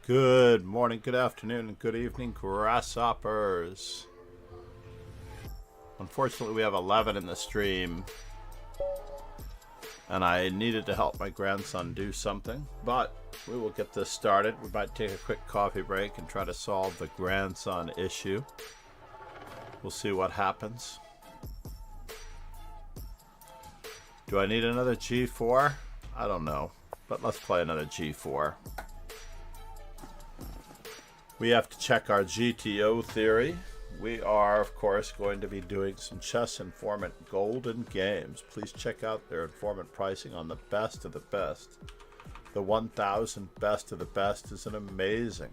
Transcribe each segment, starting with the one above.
Good morning, good afternoon, and good evening, grasshoppers. Unfortunately, we have 11 in the stream, and I needed to help my grandson do something, but we will get this started. We might take a quick coffee break and try to solve the grandson issue. We'll see what happens. Do I need another G4? I don't know, but let's play another G4. We have to check our GTO theory. We are, of course, going to be doing some Chess Informant Golden Games. Please check out their informant pricing on the best of the best. The 1000 Best of the Best is an amazing,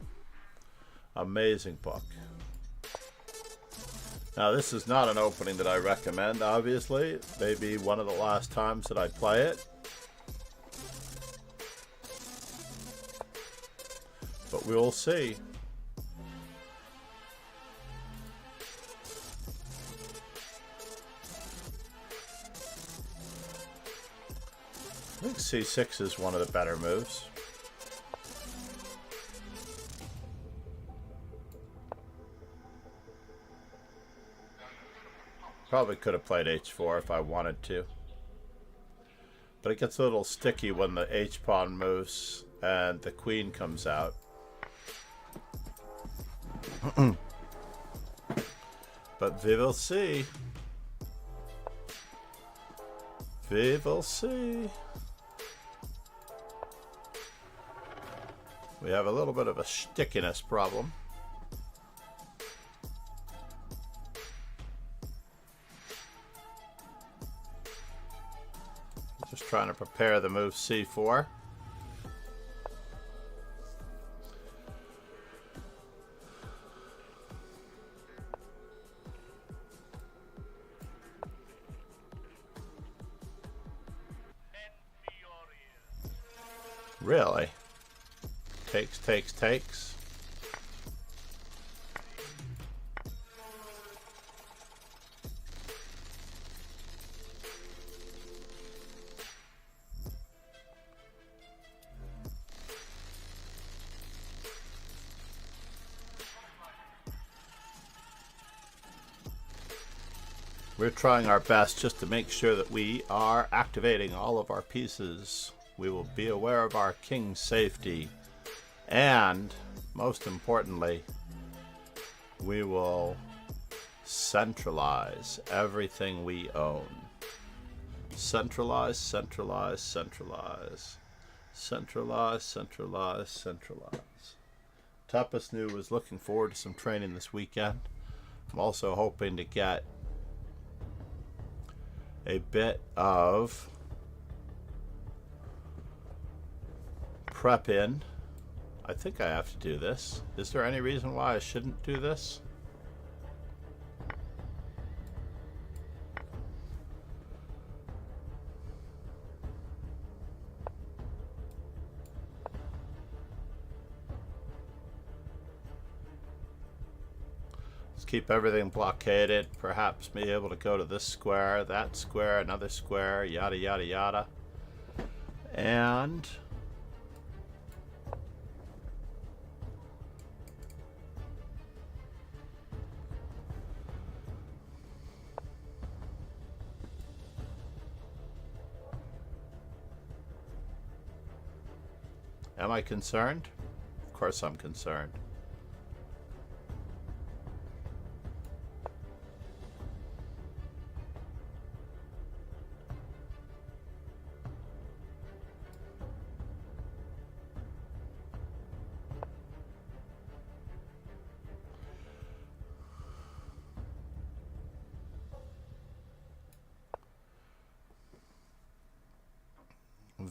amazing book. Now, this is not an opening that I recommend, obviously. It may be one of the last times that I play it. But we will see. I think C6 is one of the better moves. Probably could have played H4 if I wanted to. But it gets a little sticky when the H-pawn moves and the queen comes out. But we will see. We will see. We have a little bit of a stickiness problem. Just trying to prepare the move C4. Really? Takes. We're trying our best just to make sure that we are activating all of our pieces. We will be aware of our king's safety. And, most importantly, we will centralize everything we own. Centralize, centralize, centralize. Centralize, centralize, centralize. Tapasnu was looking forward to some training this weekend. I'm also hoping to get a bit of prep in. I think I have to do this. Is there any reason why I shouldn't do this? Let's keep everything blockaded. Perhaps be able to go to this square, that square, another square, yada yada yada. And am I concerned? Of course I'm concerned.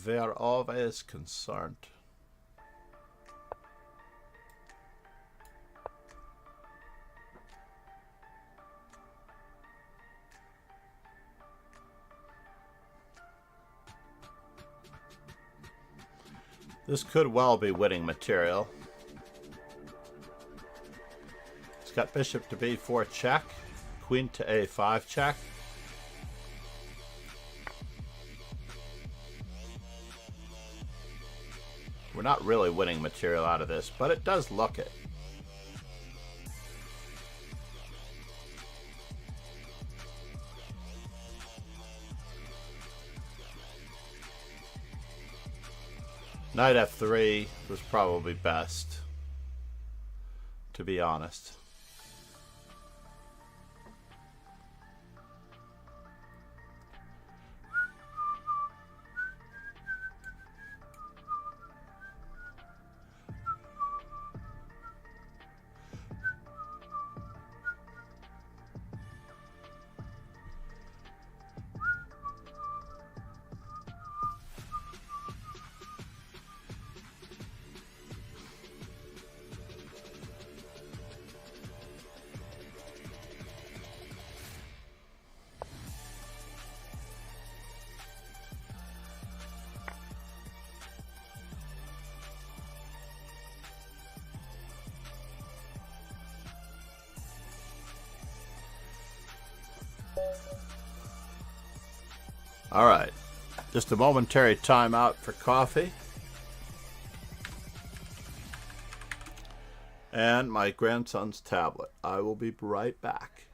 They are always concerned. This could well be winning material. It's got bishop to b4 check, queen to a5 check. We're not really winning material out of this, but it does look it. Knight f3 was probably best, to be honest. All right, just a momentary timeout for coffee. And my grandson's tablet. I will be right back.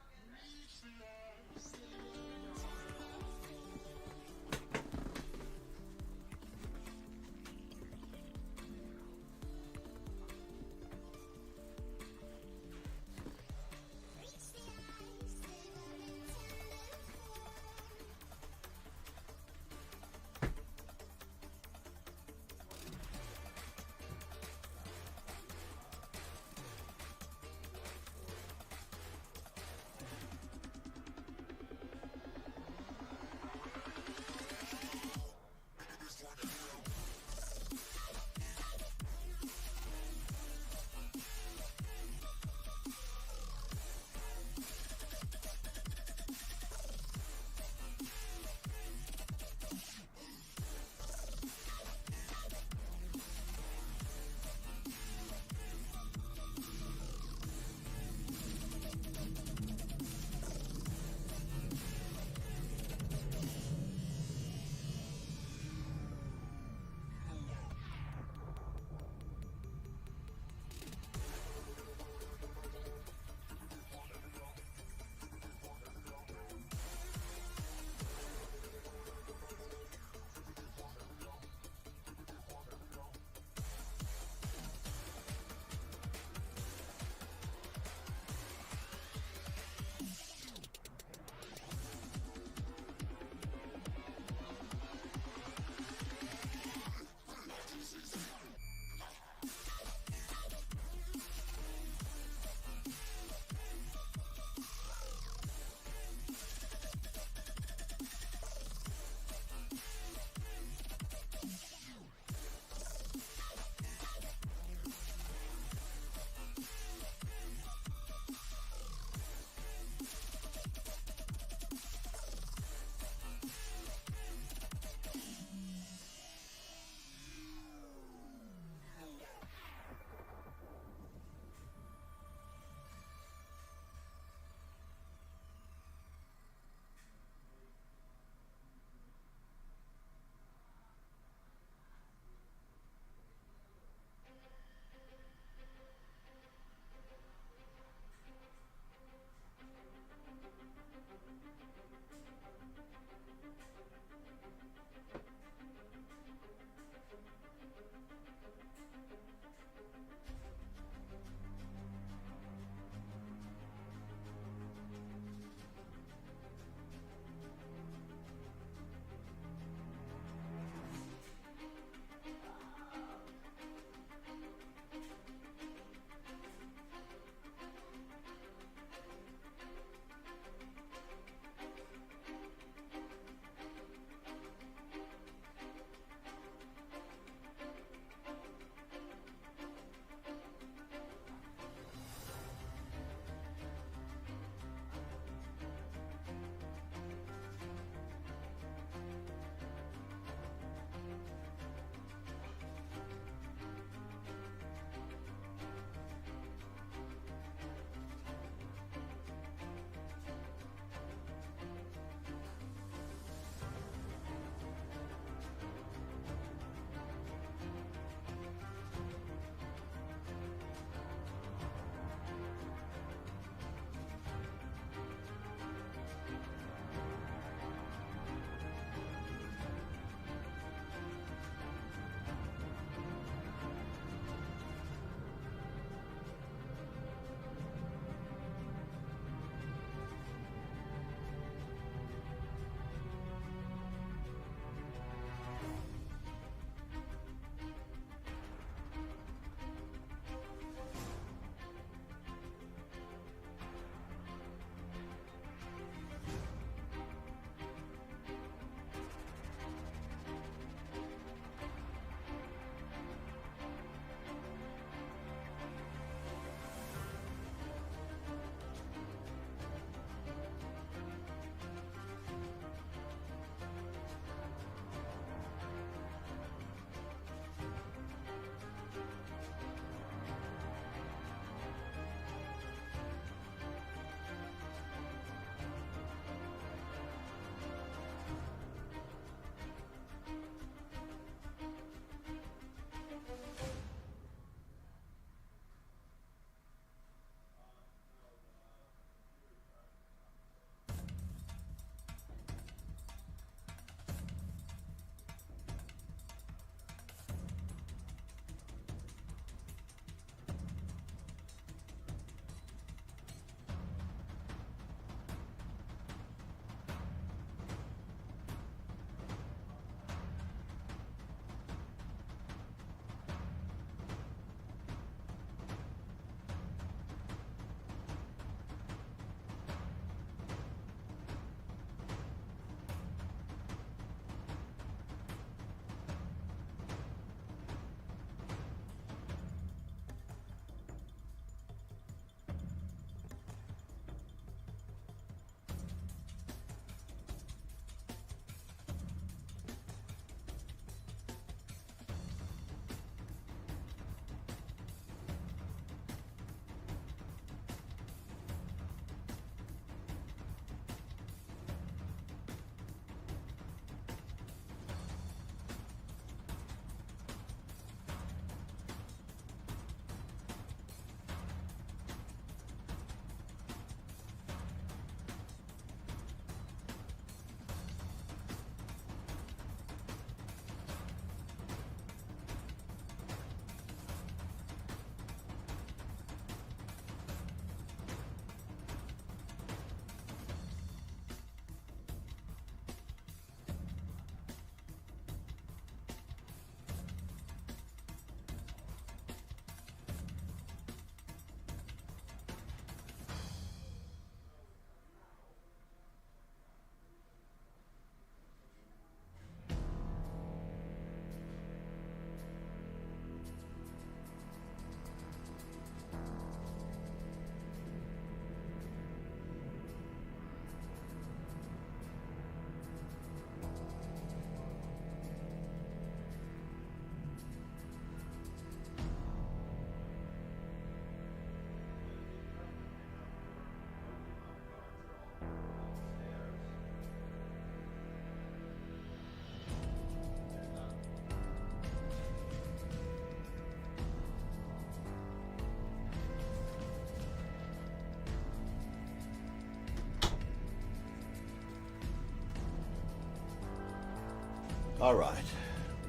All right,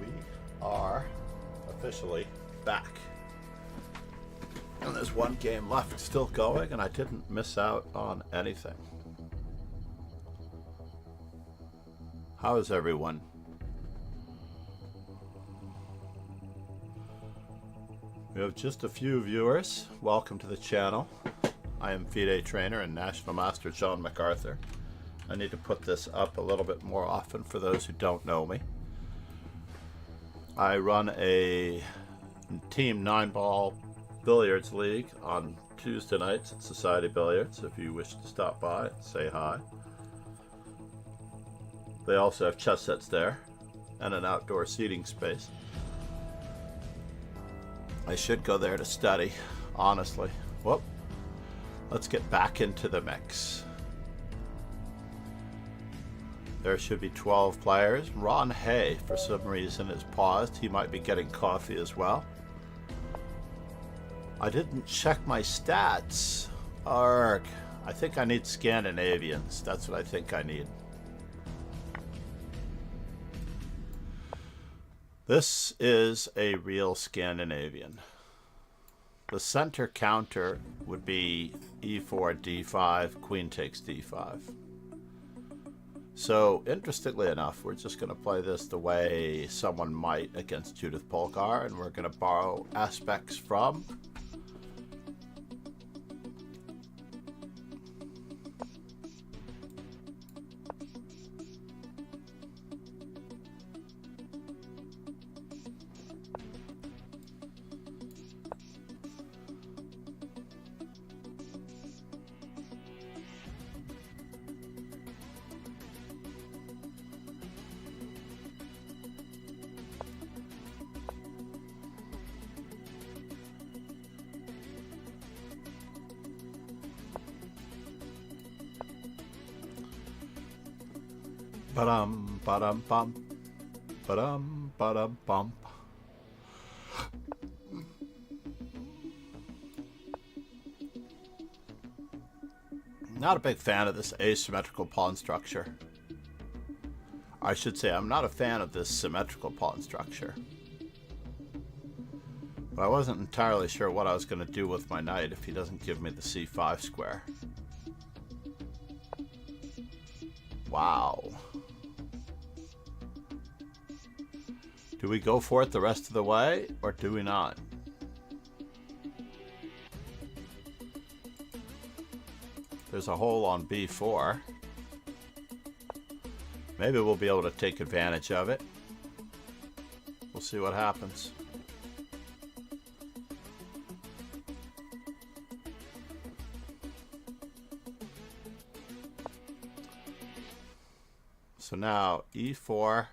we are officially back. And there's one game left still going, and I didn't miss out on anything. How is everyone? We have just a few viewers. Welcome to the channel. I am FIDE trainer and National Master John MacArthur. I need to put this up a little bit more often for those who don't know me. I run a team 9-ball billiards league on Tuesday nights at Society Billiards. If you wish to stop by, say hi. They also have chess sets there and an outdoor seating space. I should go there to study, honestly. Whoop. Let's get back into the mix. There should be 12 players. Ron Hay, for some reason, is paused. He might be getting coffee as well. I didn't check my stats. Arg. I think I need Scandinavians. That's what I think I need. This is a real Scandinavian. The center counter would be e4, d5, queen takes d5. So, interestingly enough, we're just going to play this the way someone might against Judith Polgar, and we're going to borrow aspects from Ba-dum, ba-dum, bum. Ba-dum, ba-dum, bum. Not a big fan of this asymmetrical pawn structure. I should say I'm not a fan of this symmetrical pawn structure. But I wasn't entirely sure what I was going to do with my knight if he doesn't give me the c5 square. Wow. Do we go for it the rest of the way, or do we not? There's a hole on b4. Maybe we'll be able to take advantage of it. We'll see what happens. So now e4.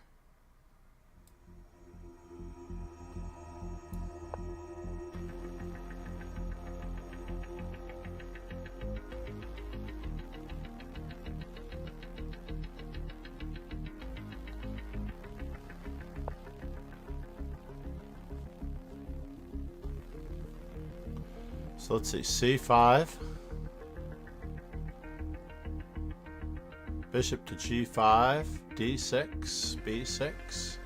So let's see, c5, bishop to g5, d6, b6.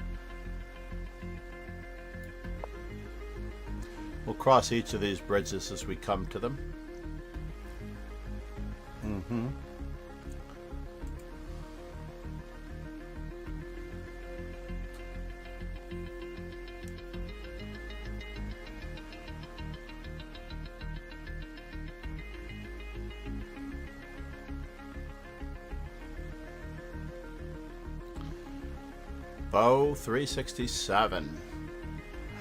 We'll cross each of these bridges as we come to them. Bow 367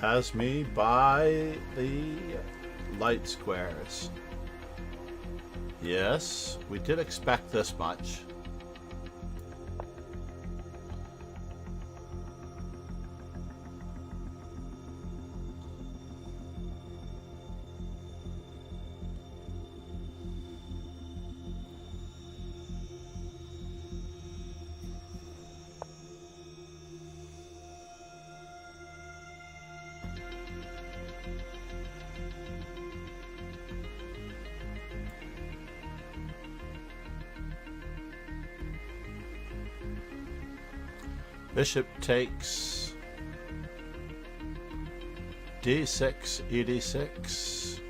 has me by the light squares. Yes, we did expect this much. Bishop takes d6, ed6.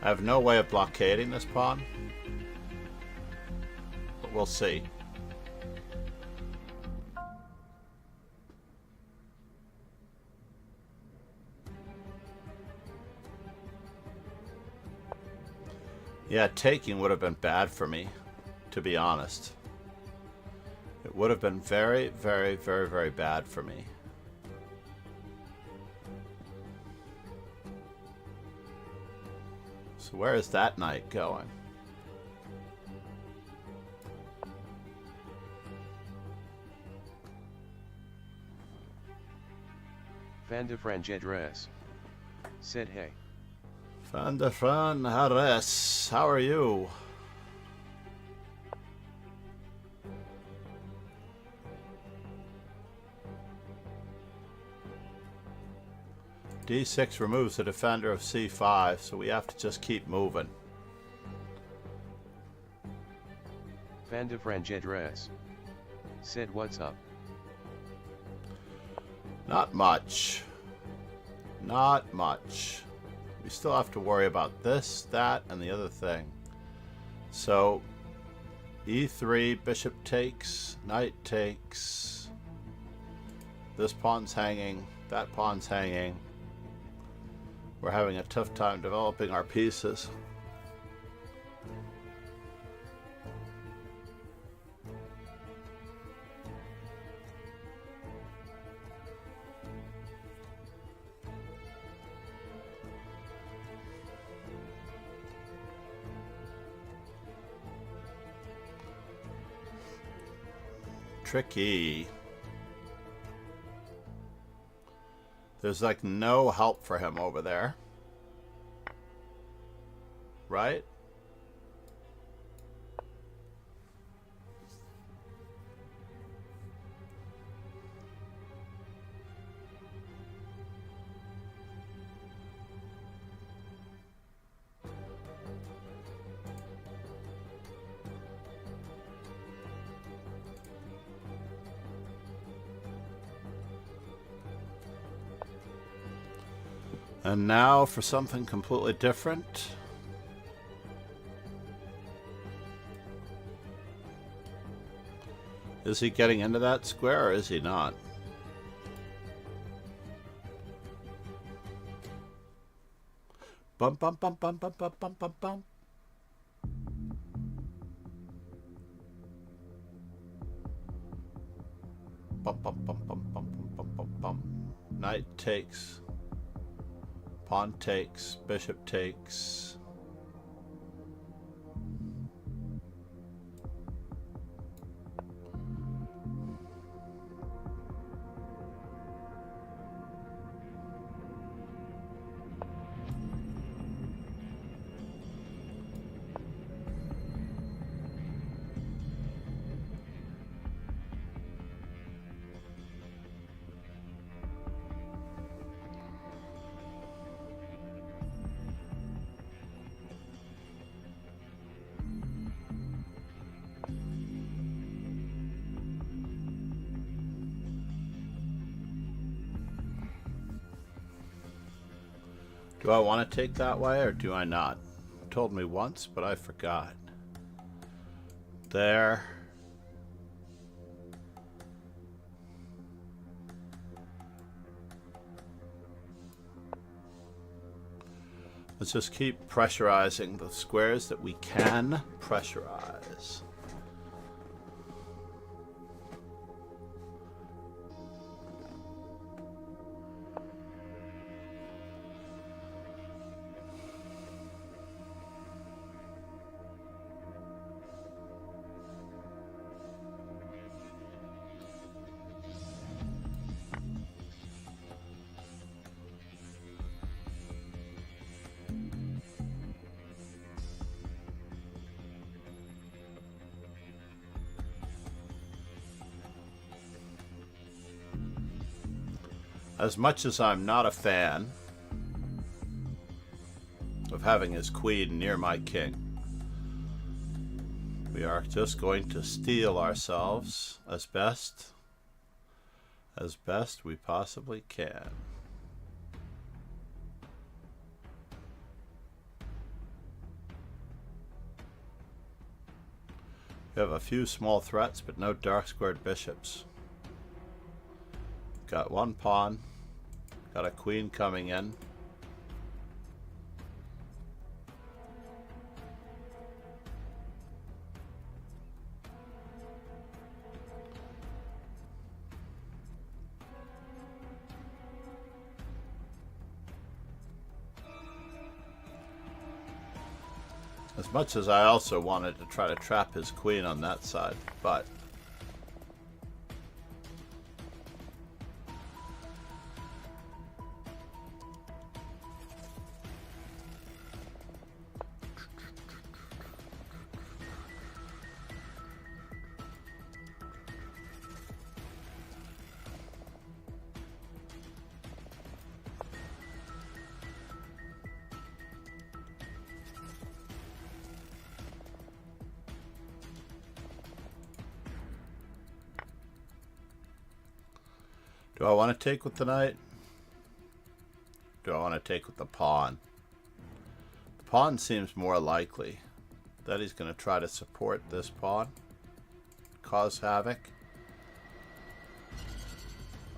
I have no way of blockading this pawn, but we'll see. Yeah, taking would have been bad for me, to be honest. It would have been very, very, very, very bad for me. So where is that knight going? Van de Franjedres said hey. Van de Fran Harris, how are you? D6 removes the defender of C5, so we have to just keep moving. Van de Franjedres said what's up? Not much. Not much. We still have to worry about this, that, and the other thing. So, E3, bishop takes, knight takes. This pawn's hanging, that pawn's hanging. We're having a tough time developing our pieces. Tricky. There's like no help for him over there. Right? And now for something completely different. Is he getting into that square or is he not? Bum bum bum bum bum bum bum bum bum. Bum bum bum bum bum bum bum bum bum. Knight takes. Pawn takes. Bishop takes. Do I want to take that way or do I not? You told me once, but I forgot. There. Let's just keep pressurizing the squares that we can pressurize. As much as I'm not a fan of having his queen near my king, we are just going to steel ourselves as best we possibly can. We have a few small threats, but no dark squared bishops. Got one pawn. Got a queen coming in. As much as I also wanted to try to trap his queen on that side, but do I want to take with the knight? Do I want to take with the pawn? The pawn seems more likely that he's going to try to support this pawn, cause havoc.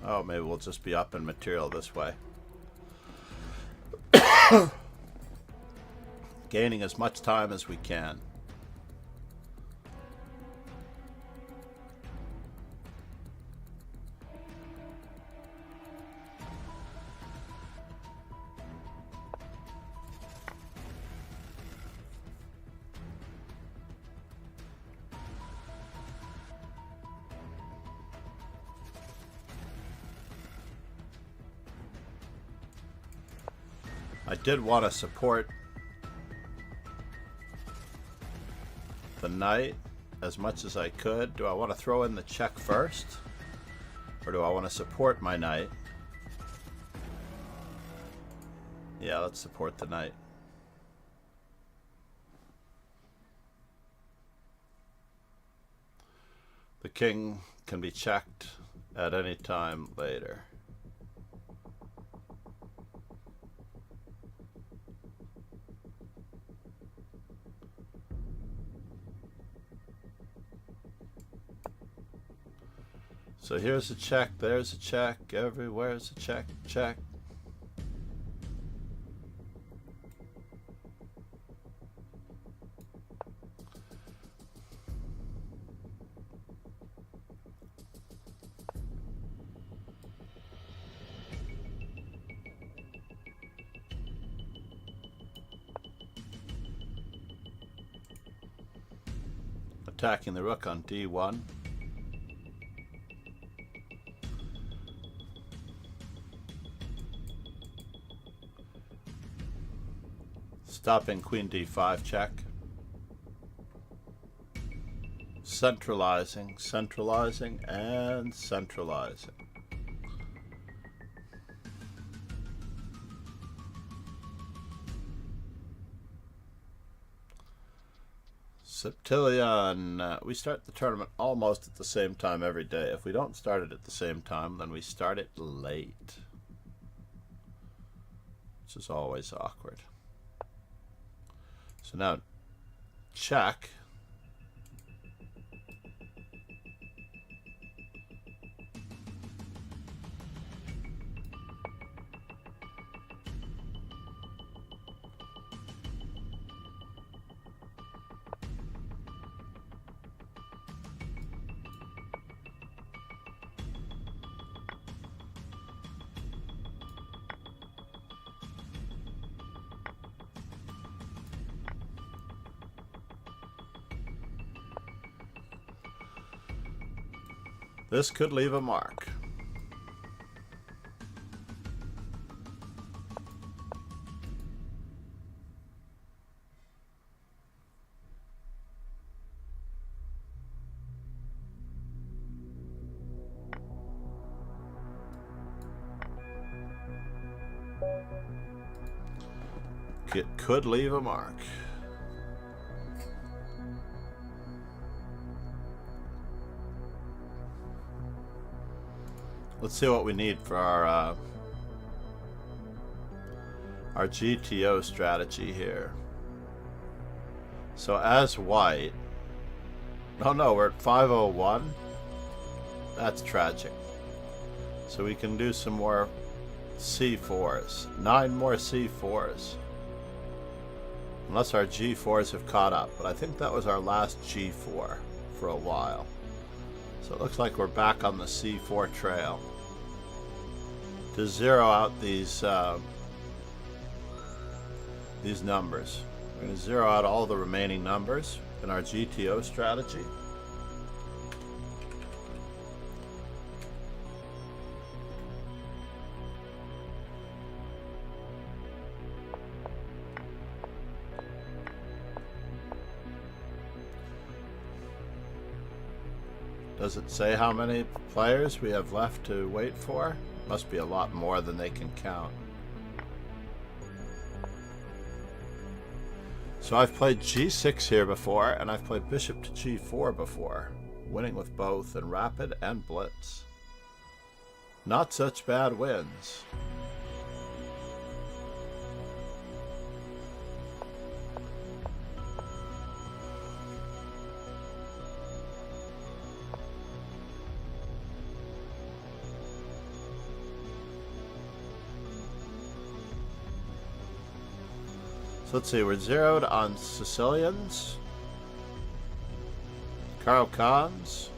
Oh, maybe we'll just be up in material this way. Gaining as much time as we can. I did want to support the knight as much as I could. Do I want to throw in the check first? Or do I want to support my knight? Yeah, let's support the knight. The king can be checked at any time later. So here's a check, there's a check, everywhere's a check, check. Attacking the rook on d1. Stopping queen d5 check. Centralizing, centralizing, and centralizing. Septillion. We start the tournament almost at the same time every day. If we don't start it at the same time, then we start it late, which is always awkward. So now, check. This could leave a mark. like it could leave a mark. Let's see what we need for our GTO strategy here. So as white, oh no, we're at 501. That's tragic. So we can do some more C4s. 9 more C4s. Unless our G4s have caught up. But I think that was our last G4 for a while. So it looks like we're back on the C4 trail. To zero out these numbers. We're going to zero out all the remaining numbers in our GTO strategy. Does it say how many players we have left to wait for? Must be a lot more than they can count. So I've played G6 here before, and I've played Bishop to G4 before, winning with both in Rapid and Blitz. Not such bad wins. Let's see, we're zeroed on Sicilians, Caro-Cans,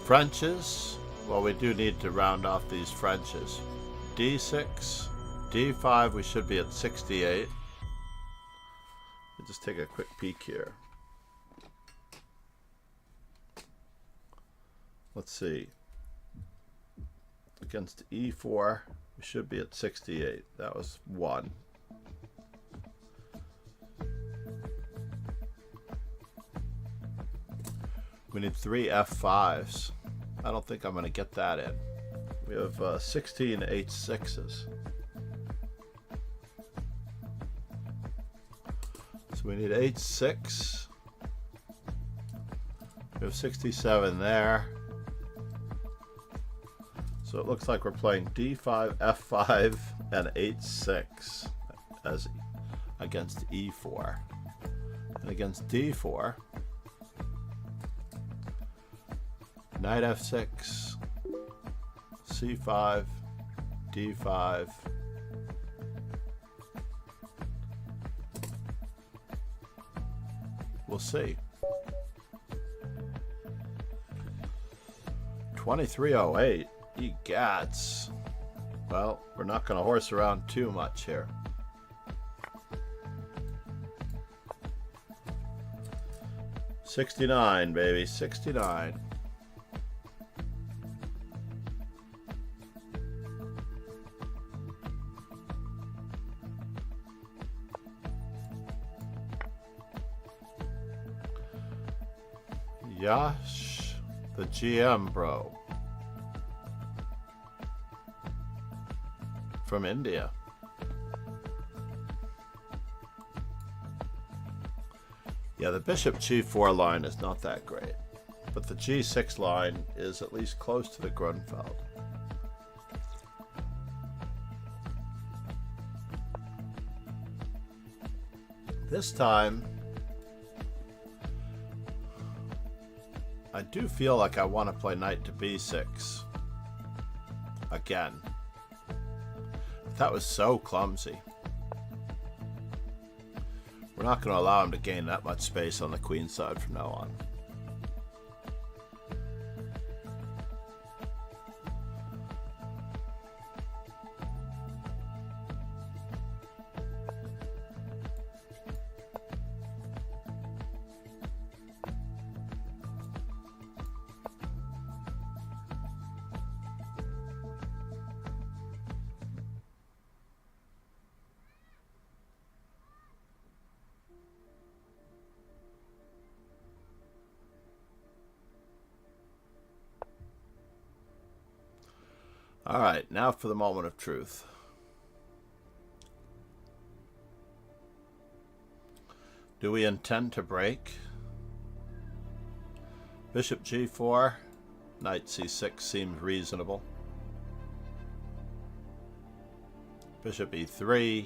Frenches. Well, we do need to round off these Frenches. D6, D5, we should be at 68. Let's just take a quick peek here. Let's see. Against E4, we should be at 68. That was 1. We need 3 F5s. I don't think I'm going to get that in. We have 16 H6s. So we need H6. We have 67 there. So it looks like we're playing D5, F5, and H6 as against E4. And against D4, Knight F6, C5, D5. We'll see. 2308. Egats. Well, we're not going to horse around too much here. $69, baby. 69. Yash, the GM bro. From India. Yeah, the Bishop G4 line is not that great, but the G6 line is at least close to the Grunfeld. This time, I do feel like I want to play knight to b6 again. That was so clumsy. We're not going to allow him to gain that much space on the queen side from now on. All right, now for the moment of truth. Do we intend to break? Bishop g4, knight c6 seems reasonable. Bishop e3,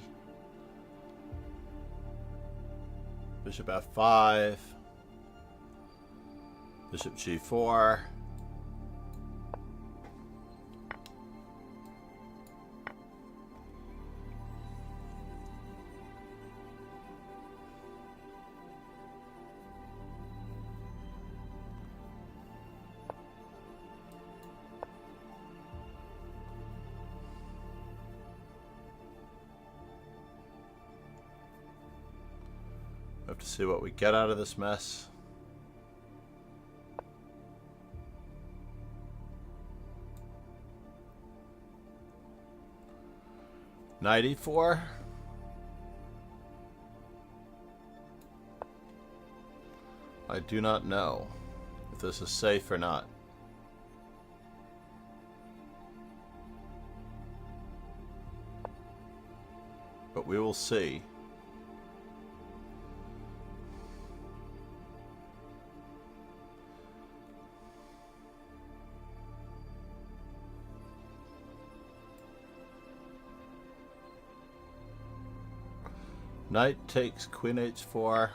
bishop f5, bishop g4. Have to see what we get out of this mess. Knight e4. I do not know if this is safe or not. But we will see. Knight takes queen h4.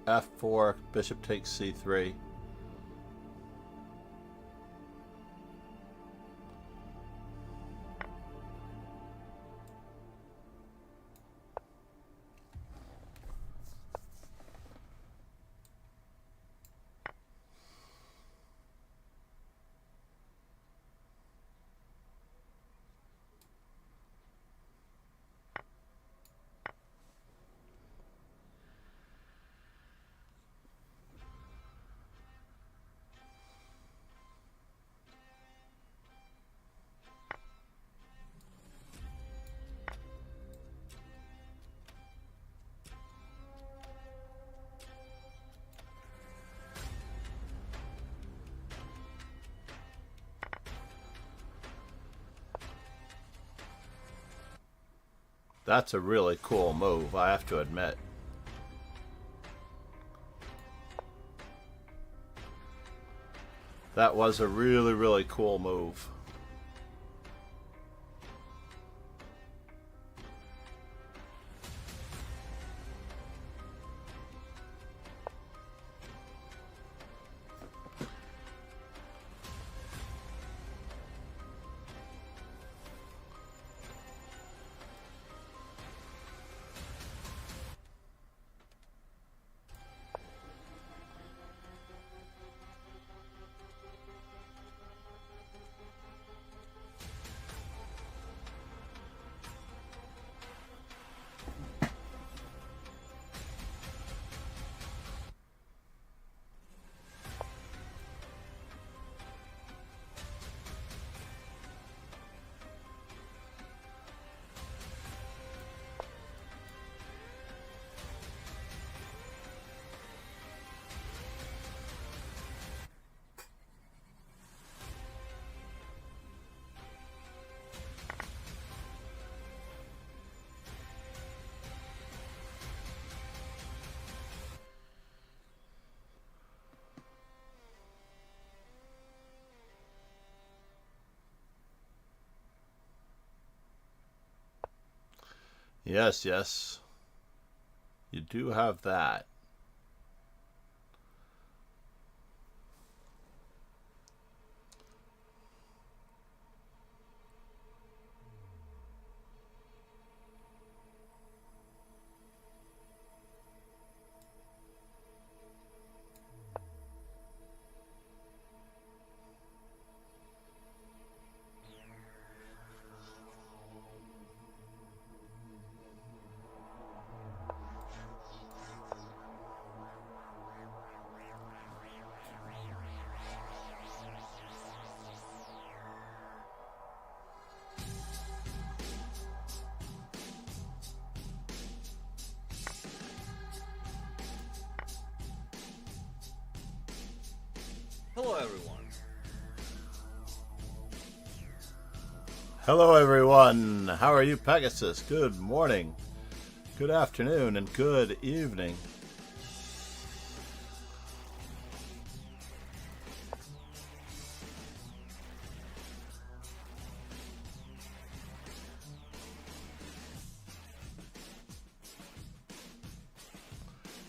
f4, bishop takes c3. That's a really cool move, I have to admit. That was a really, really cool move. Yes, yes. You do have that. Hello everyone. Hello everyone, how are you Pegasus? Good morning, good afternoon, and good evening.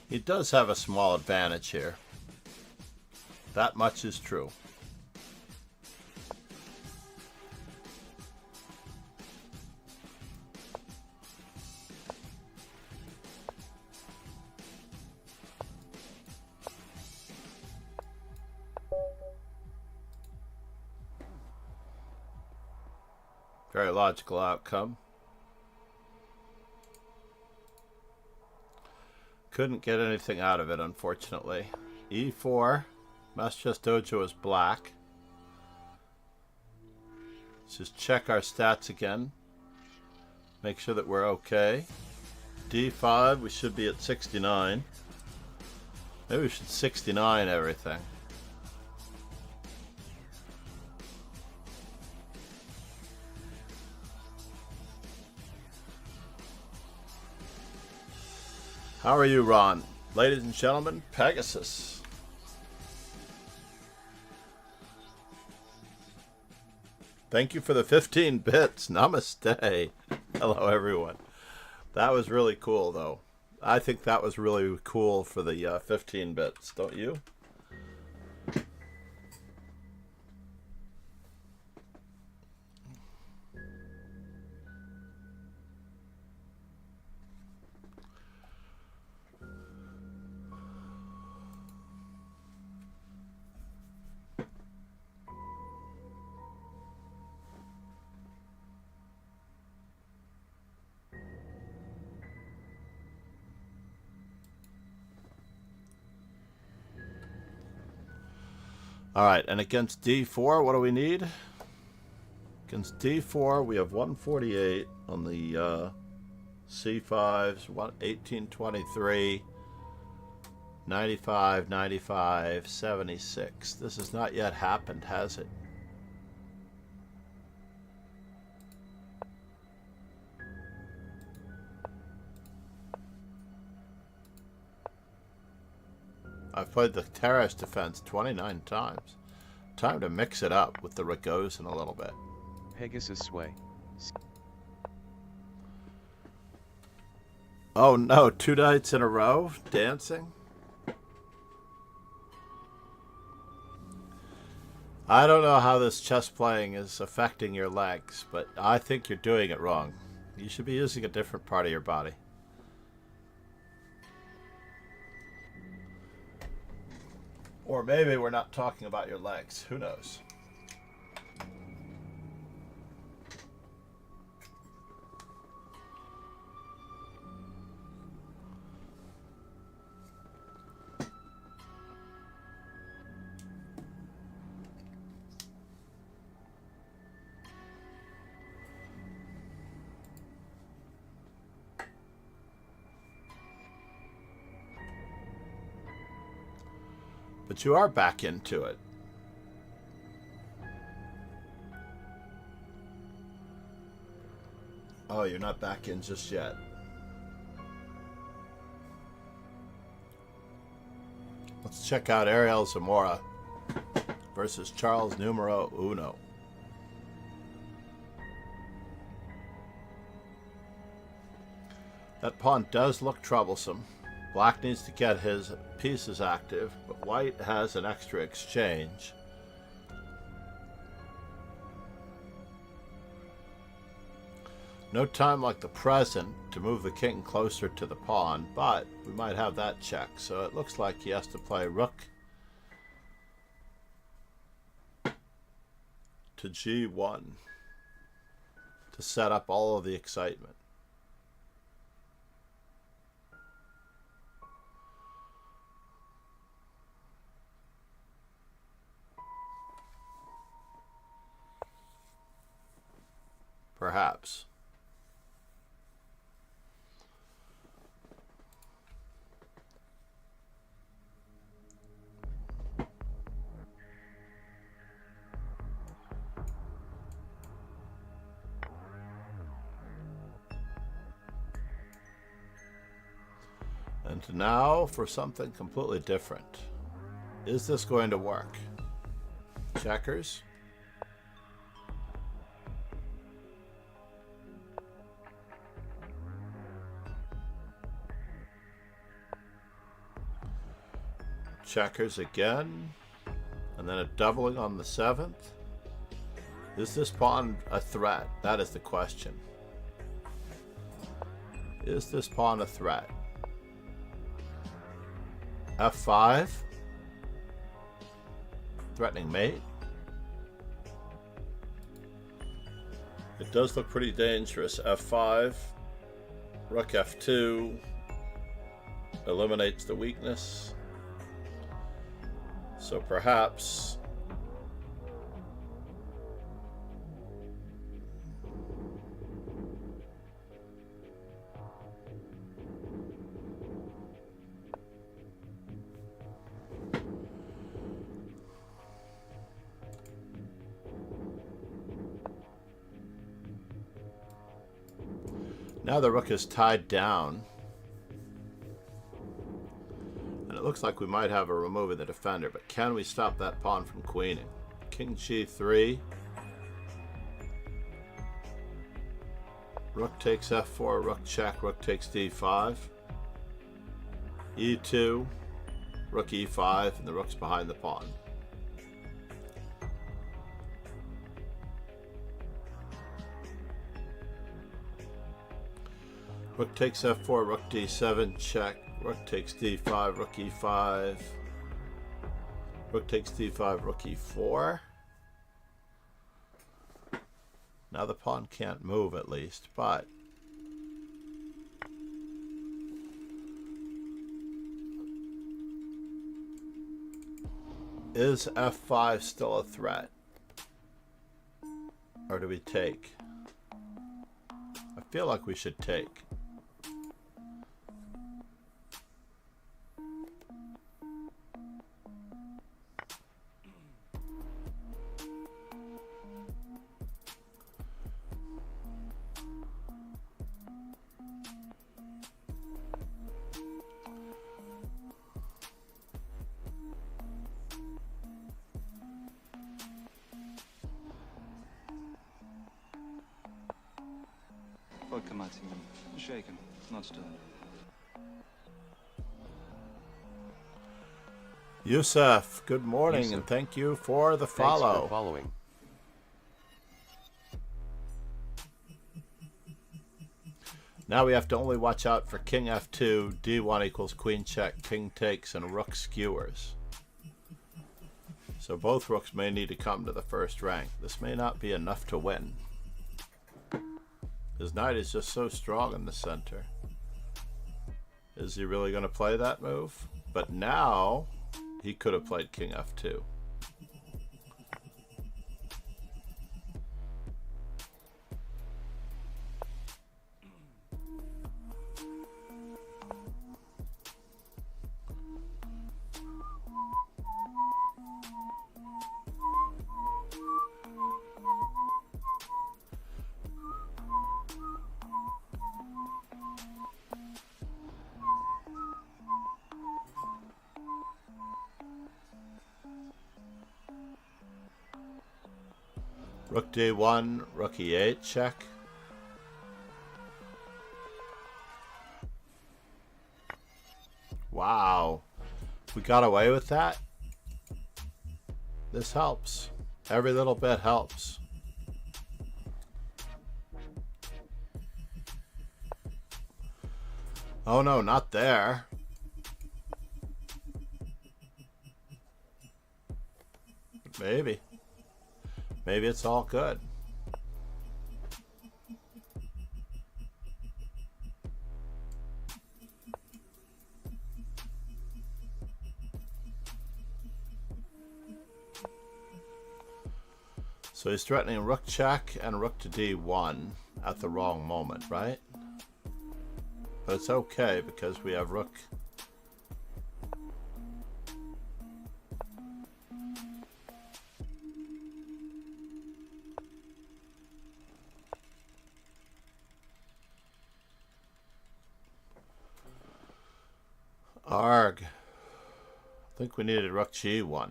He does have a small advantage here. That much is true. Very logical outcome. Couldn't get anything out of it, unfortunately. E4. Let's just dojo is black. Let's just check our stats again. Make sure that we're okay. D5, we should be at 69. Maybe we should 69 everything. How are you, Ron? Ladies and gentlemen, Pegasus. Thank you for the 15 bits. Namaste. Hello, everyone. That was really cool, though. I think that was really cool for the 15 bits, don't you? All right, and against D4, what do we need? Against D4, we have 148 on the C5s, 1823, 95, 95, 76. This has not yet happened, has it? I've played the terrace defense 29 times. Time to mix it up with the Ragozin a little bit. Pegasus sway. Oh no, 2 nights in a row? Dancing? I don't know how this chess playing is affecting your legs, but I think you're doing it wrong. You should be using a different part of your body. Or maybe we're not talking about your legs. Who knows? But you are back into it. Oh, you're not back in just yet. Let's check out Ariel Zamora versus Charles Numero Uno. That pawn does look troublesome. Black needs to get his pieces active, but white has an extra exchange. No time like the present to move the king closer to the pawn, but we might have that check. So it looks like he has to play rook to G1 to set up all of the excitement. Perhaps. And now for something completely different. Is this going to work? Checkers. Checkers again. And then a doubling on the 7th. Is this pawn a threat? That is the question. Is this pawn a threat? F5. Threatening mate. It does look pretty dangerous. F5. Rook F2. Eliminates the weakness. So perhaps now the rook is tied down. And it looks like we might have a remove of the defender, but can we stop that pawn from queening? King G3. Rook takes F4, rook check, rook takes D5. E2, rook E5, and the rook's behind the pawn. Rook takes F4, rook D7, check. Rook takes D5, rook E5. Rook takes D5, rook E4. Now the pawn can't move at least, but is F5 still a threat? Or do we take? I feel like we should take. Vodka, Maximum. Shaken, not stirred. Yusuf, good morning, Yusuf. and thank you for the Thanks follow. for following. Now we have to only watch out for king f2, d1 equals queen check, king takes, and rook skewers. So both rooks may need to come to the first rank. This may not be enough to win. His knight is just so strong in the center. Is he really going to play that move? But now he could have played king f2. Rook d1, rook e8, check. Wow. We got away with that? This helps. Every little bit helps. Oh no, not there. Maybe. Maybe it's all good. So he's threatening rook check and rook to d1 at the wrong moment, right? But it's okay because we have rook. think we needed rook g1.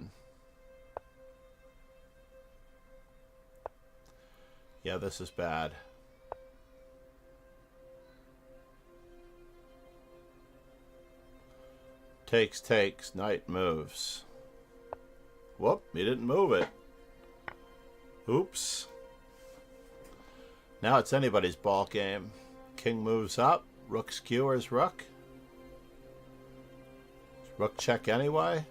Yeah, this is bad. Takes, takes, knight moves. Whoop, he didn't move it. Oops. Now it's anybody's ball game. King moves up, rook skewers rook. Rook check anyway.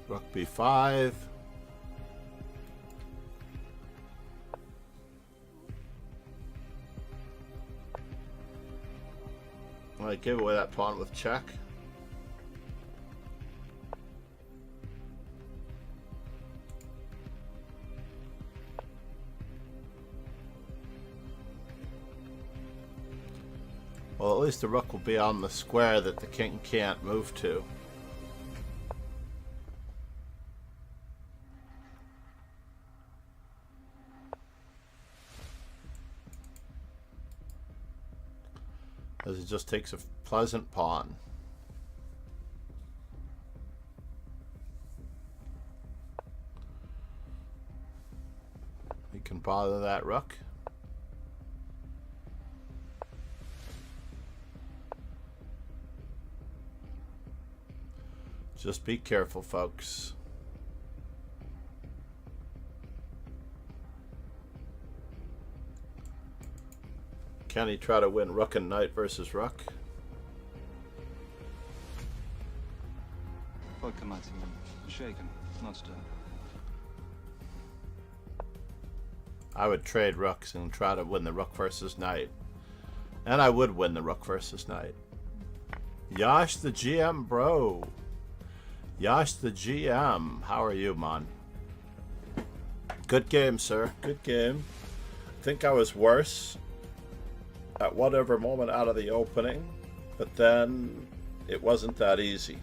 Rook b5. I gave away that pawn with check. Well, at least the rook will be on the square that the king can't move to. As it just takes a pleasant pawn. We can bother that rook. Just be careful, folks. Can he try to win rook and knight versus rook? Shaken, not stirred. I would trade rooks and try to win the rook versus knight. And I would win the rook versus knight. Yash the GM, bro. Yash the GM. How are you, man? Good game, sir. Good game. I think I was worse at whatever moment out of the opening, but then it wasn't that easy.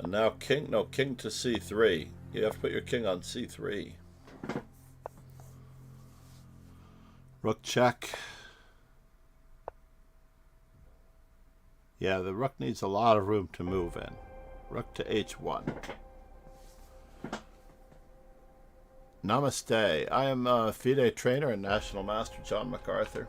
And now king to c3. You have to put your king on c3. Rook check. Yeah, the rook needs a lot of room to move in. Rook to h1. Namaste. I am a FIDE trainer and National Master John MacArthur.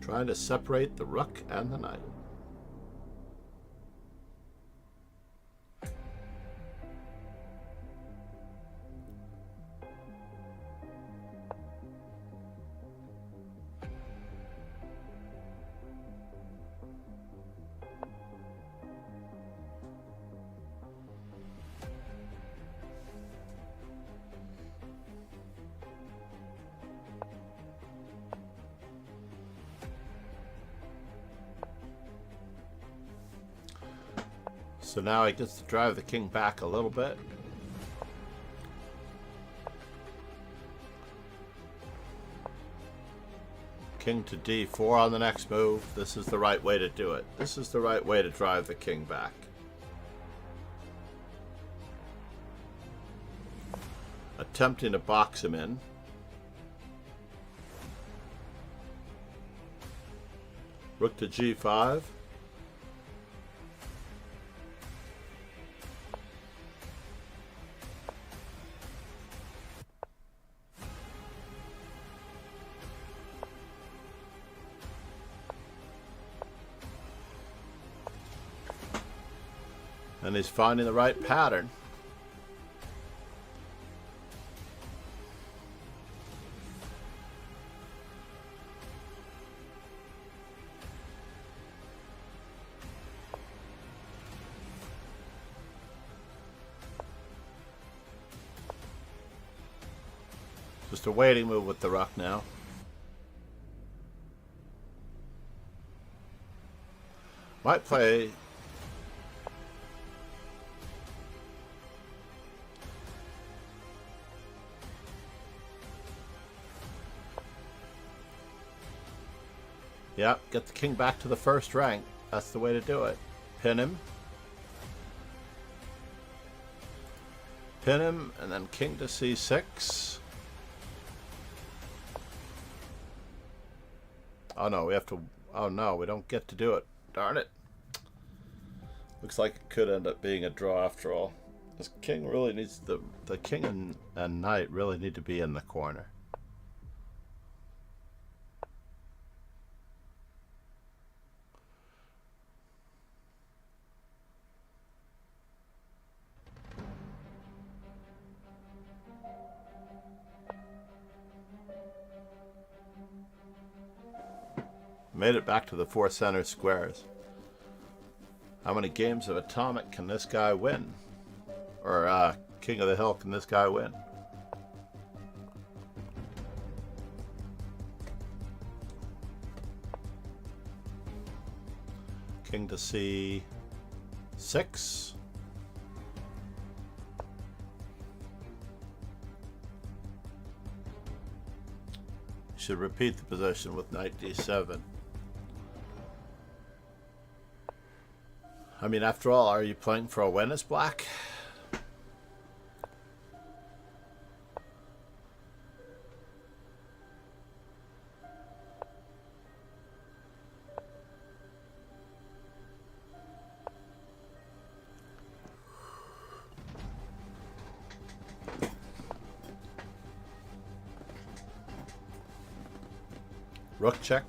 Trying to separate the rook and the knight. So now he gets to drive the king back a little bit. King to d4 on the next move. This is the right way to do it. This is the right way to drive the king back. Attempting to box him in. Rook to g5. And he's finding the right pattern. Just a waiting move with the rook now. Might play. Yep, get the king back to the first rank. That's the way to do it. Pin him. Pin him, and then king to c6. Oh no, we have to... Oh no, we don't get to do it. Darn it. Looks like it could end up being a draw after all. This king really needs... The king and knight really need to be in the corner. Made it back to the 4 center squares. How many games of Atomic can this guy win? Or King of the Hill can this guy win? King to c6. Should repeat the position with knight d7. I mean, after all, are you playing for a win as black? Rook check.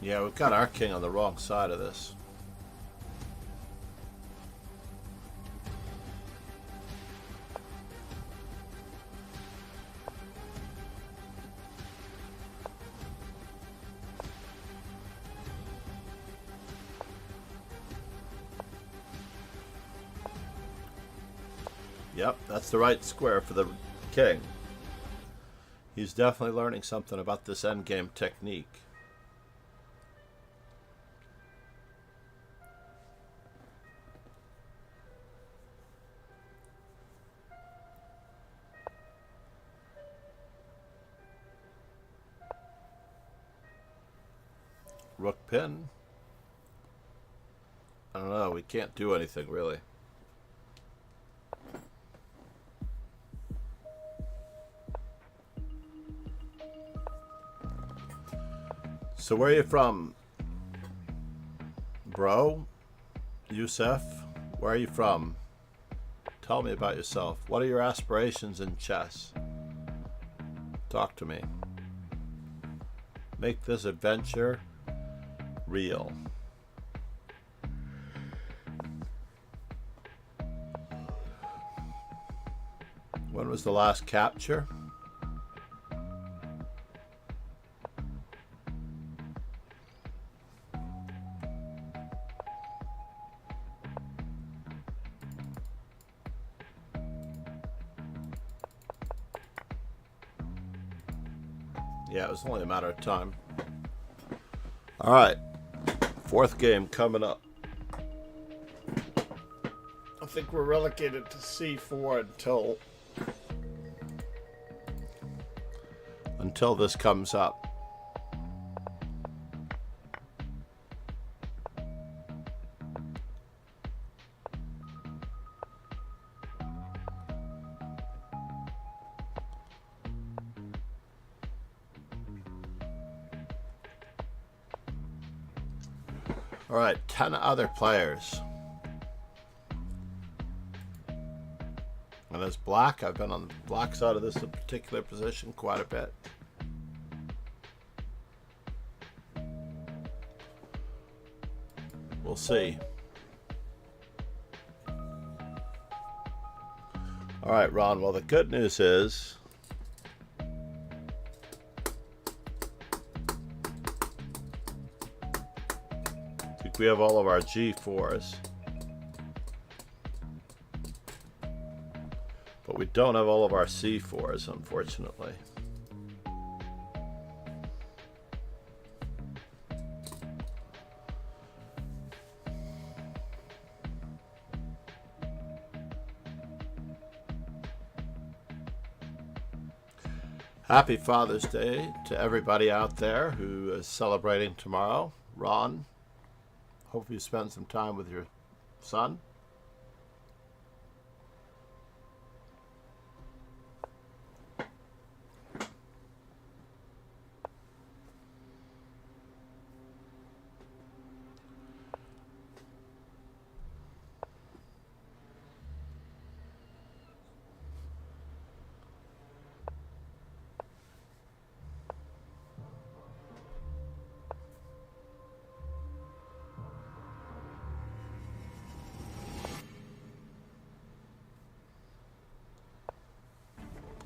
Yeah, we've got our king on the wrong side of this. Yep, that's the right square for the king. He's definitely learning something about this endgame technique. Rook pin. I don't know, we can't do anything really. So where are you from, bro? Yusef, where are you from? Tell me about yourself. What are your aspirations in chess? Talk to me. Make this adventure real. When was the last capture? Yeah, it was only a matter of time. All right. 4th game coming up. I think we're relegated to c4 until this comes up. All right, 10 other players. And as black, I've been on the black side of this particular position quite a bit. We'll see. All right, Ron. Well, the good news is I think we have all of our G4s. But we don't have all of our C4s, unfortunately. Happy Father's Day to everybody out there who is celebrating tomorrow. Ron, hope you spend some time with your son.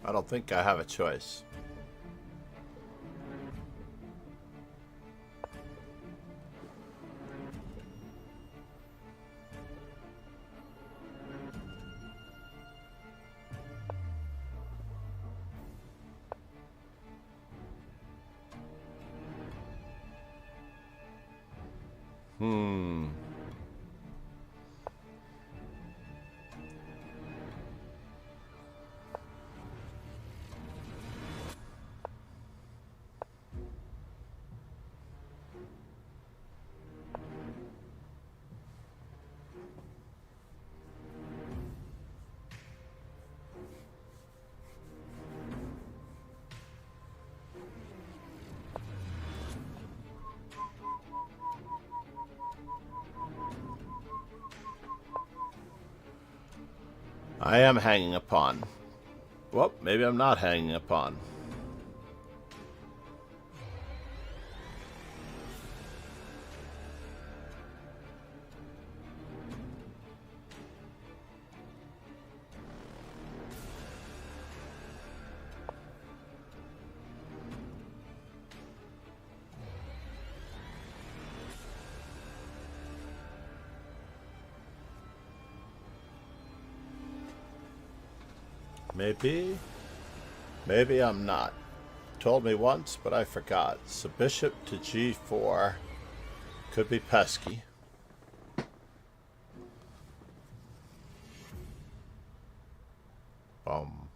I don't think I have a choice. I am hanging a pawn. Well, maybe I'm not hanging a pawn. Maybe I'm not. Told me once, but I forgot. So bishop to g4 could be pesky. Bum.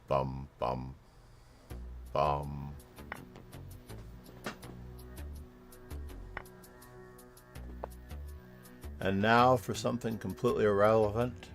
Bum, bum. Bum. And now for something completely irrelevant.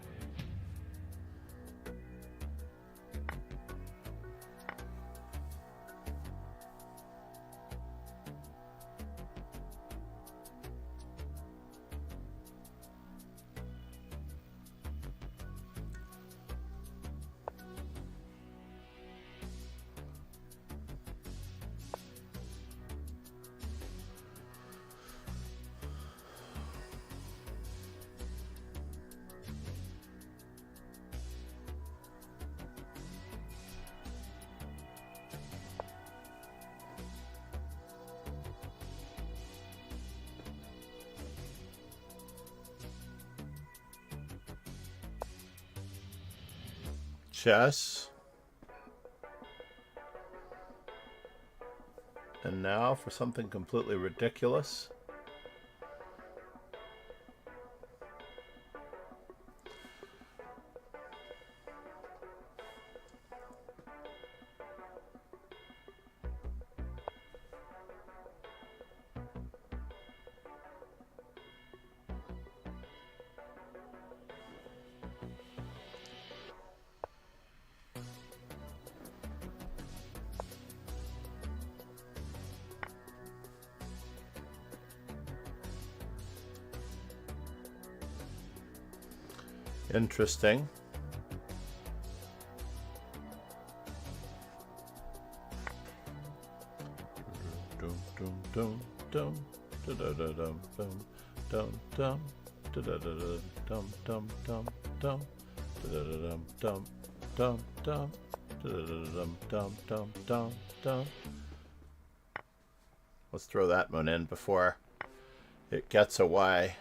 Chess. And now for something completely ridiculous. Interesting. Dum dum dum dum dum dum dum dum dum. Let's throw that one in before it gets away.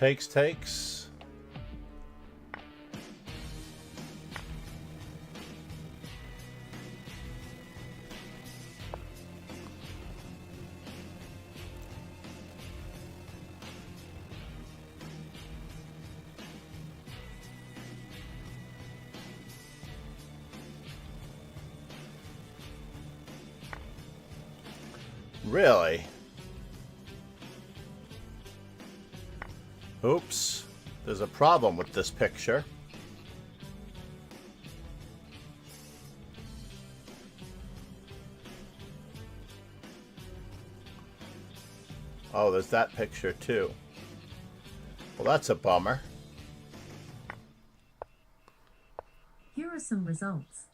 Takes. Really? Oops. There's a problem with this picture. Oh, there's that picture too. Well, that's a bummer. Here are some results.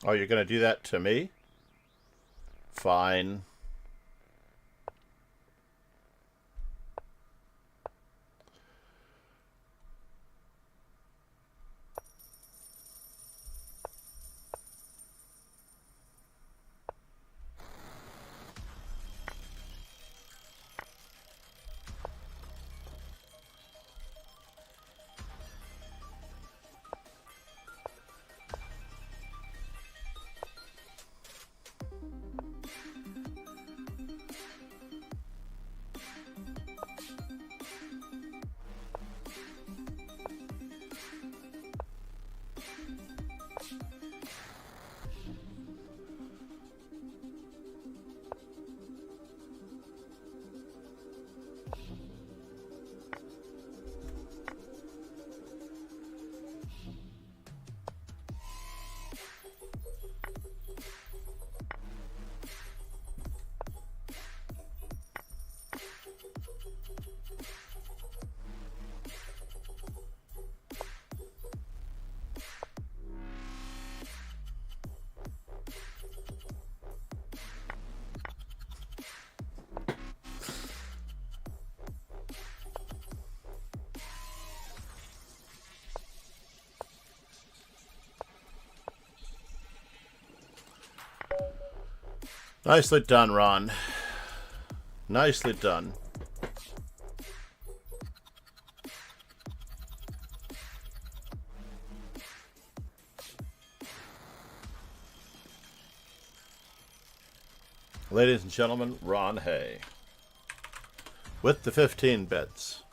Oh, you're going to do that to me? Fine. Nicely done, Ron. Nicely done. Ladies and gentlemen, Ron Hay. With the 15 bits.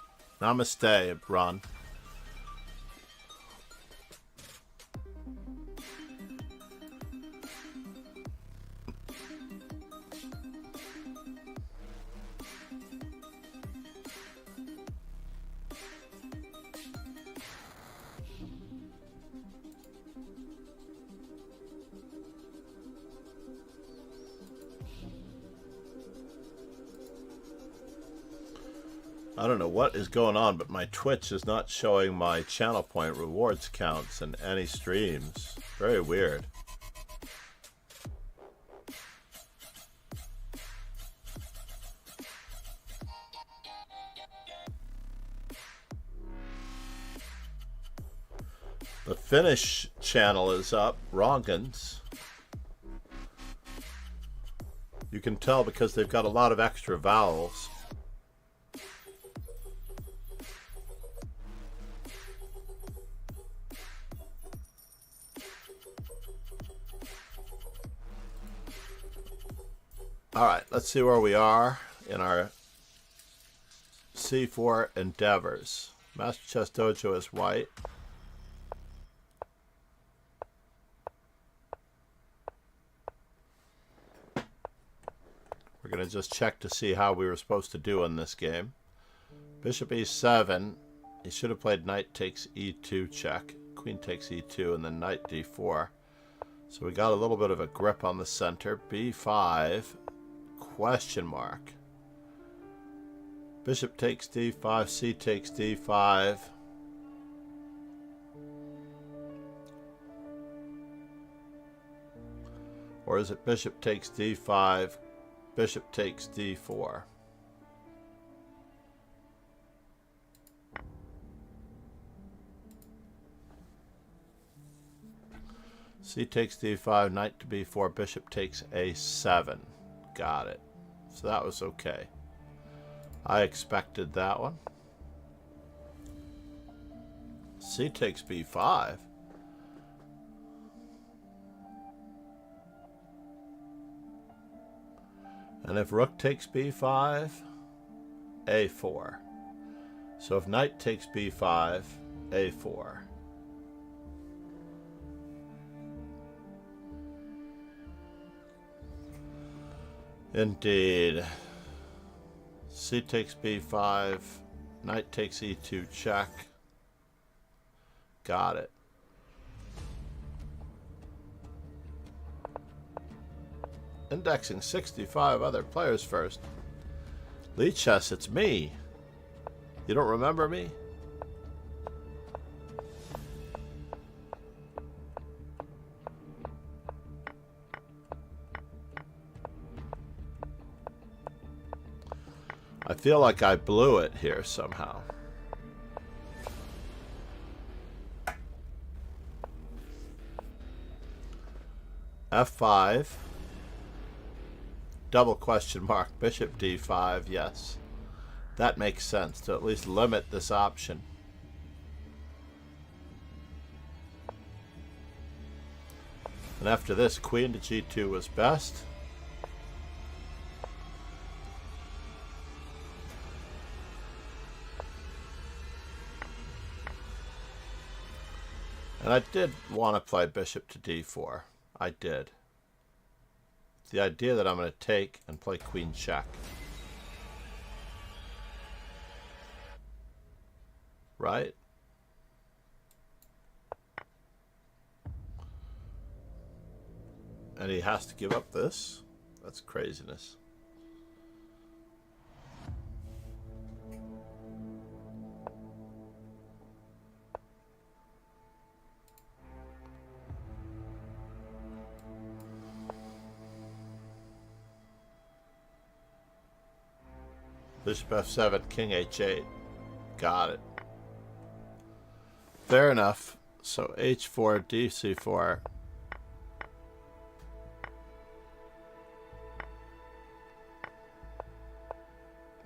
Namaste, Ron. I don't know what is going on, but my Twitch is not showing my channel point rewards counts in any streams. Very weird. The Finnish channel is up, Ronkins. You can tell because they've got a lot of extra vowels. Alright, let's see where we are in our C4 endeavors. Master Chess Dojo is white. We're going to just check to see how we were supposed to do in this game. Bishop e7. He should have played knight takes e2 check. Queen takes e2 and then knight d4. So we got a little bit of a grip on the center. b5. Question mark. Bishop takes d5. C takes d5. Or is it bishop takes d5? Bishop takes d4. C takes d5, knight to b4, bishop takes a7. Got it. So that was okay. I expected that one. C takes b5. And if rook takes b5, a4. So if knight takes b5, a4. Indeed. C takes b5, knight takes e2 check. Got it. Indexing 65 other players first. Lee Chess, it's me. You don't remember me? I feel like I blew it here somehow. F5. Double question mark. Bishop d5. Yes. That makes sense to at least limit this option. And after this, queen to g2 was best. And I did want to play bishop to d4. I did. The idea that I'm going to take and play queen check. Right? And he has to give up this? That's craziness. Bishop f7, king h8. Got it. Fair enough. So h4, dc4.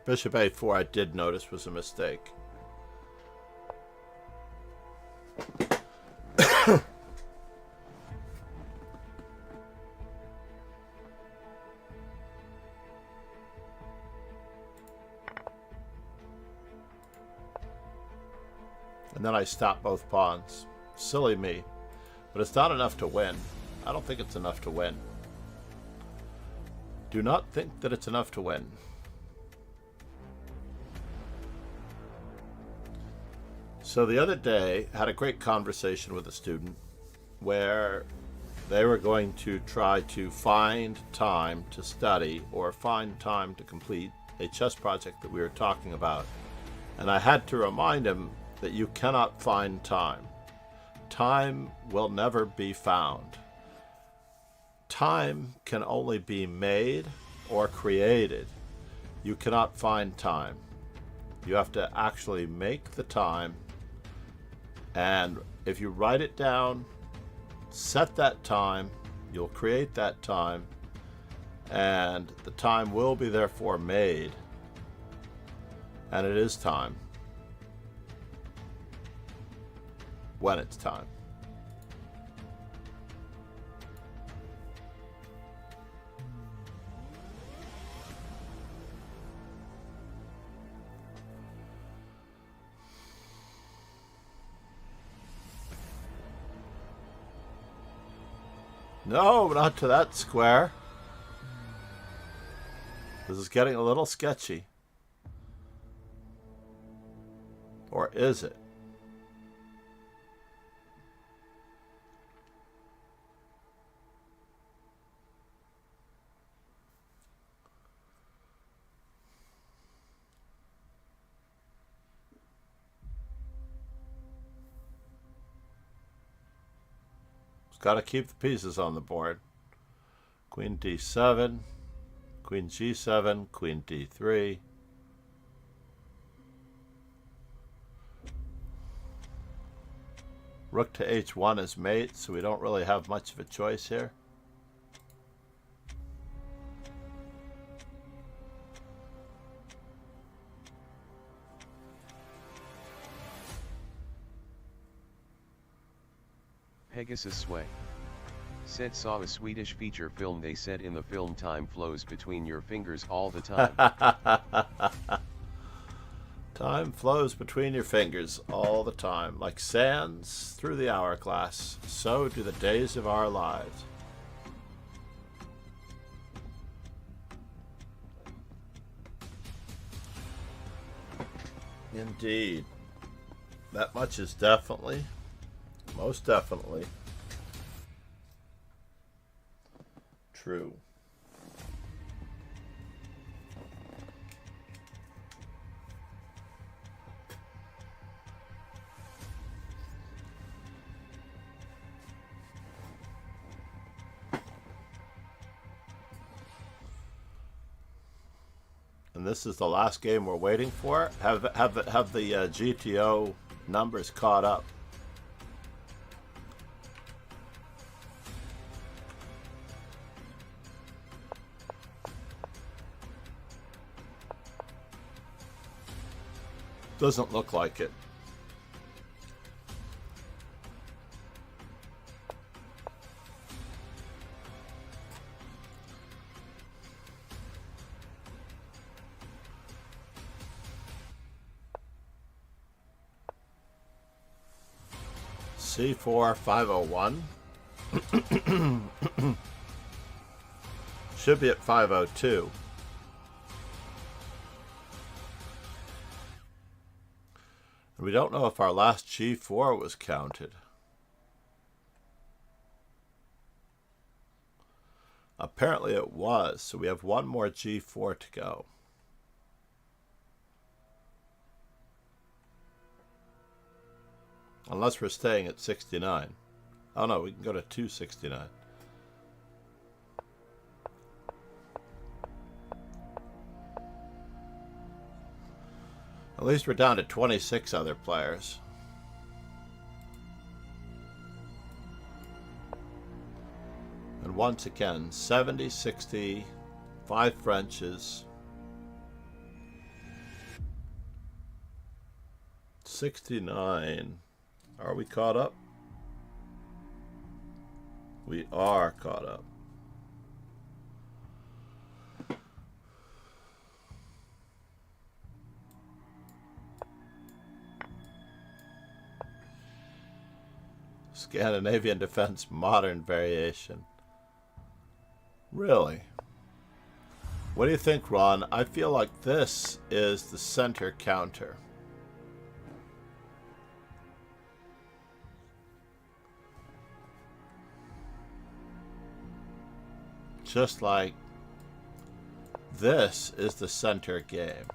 Bishop a4 I did notice was a mistake. And then I stop both pawns. Silly me. But it's not enough to win. I don't think it's enough to win. Do not think that it's enough to win. So the other day, I had a great conversation with a student where they were going to try to find time to study or find time to complete a chess project that we were talking about And I had to remind him that you cannot find time. Time will never be found. Time can only be made or created. You cannot find time. You have to actually make the time, and if you write it down, set that time, you'll create that time, and the time will be therefore made, and it is time when it's time. No, not to that square. This is getting a little sketchy. Or is it? Got to keep the pieces on the board. Queen d7, Queen g7, Queen d3. Rook to h1 is mate, so we don't really have much of a choice here. Pegasus Sway. Said saw a Swedish feature film. They said in the film time flows between your fingers all the time. Time flows between your fingers all the time. Like sands through the hourglass, so do the days of our lives. Indeed. That much is definitely, most definitely, true. And this is the last game we're waiting for. Have the GTO numbers caught up? Doesn't look like it. C4 501 should be at 502. We don't know if our last G4 was counted. Apparently it was, so we have one more G4 to go. Unless we're staying at 69. Oh no, we can go to 269. At least we're down to 26 other players. And once again, 70, 60, 5 Frenches, 69. Are we caught up? We are caught up. Scandinavian defense modern variation. Really? What do you think, Ron? I feel like this is the center counter. Just like this is the center game.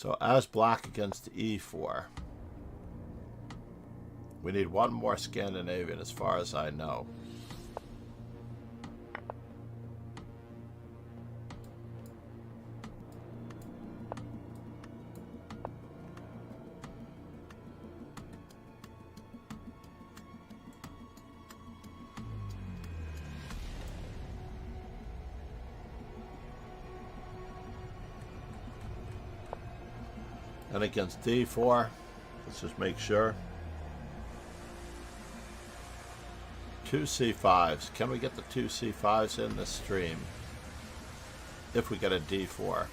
So as black against e4. We need one more Scandinavian as far as I know. And against d4, let's just make sure. 2 c5s. Can we get the 2 c5s in this stream? If we get a d4.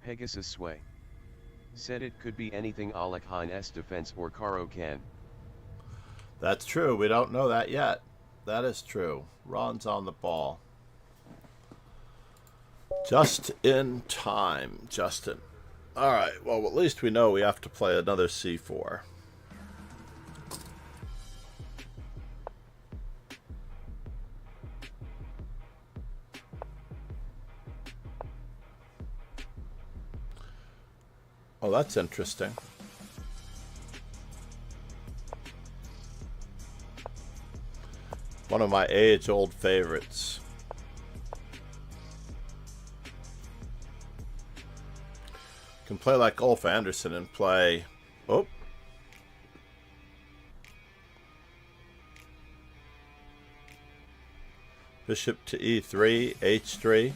Pegasus Sway said it could be anything Alekhine defense or Caro-Kann. That's true. We don't know that yet. That is true. Ron's on the ball. Just in time, Justin. All right, well, at least we know we have to play another c4. Oh, that's interesting. One of my age-old favorites. Can play like Ulf Anderson and play. Oh. Bishop to e3, h3.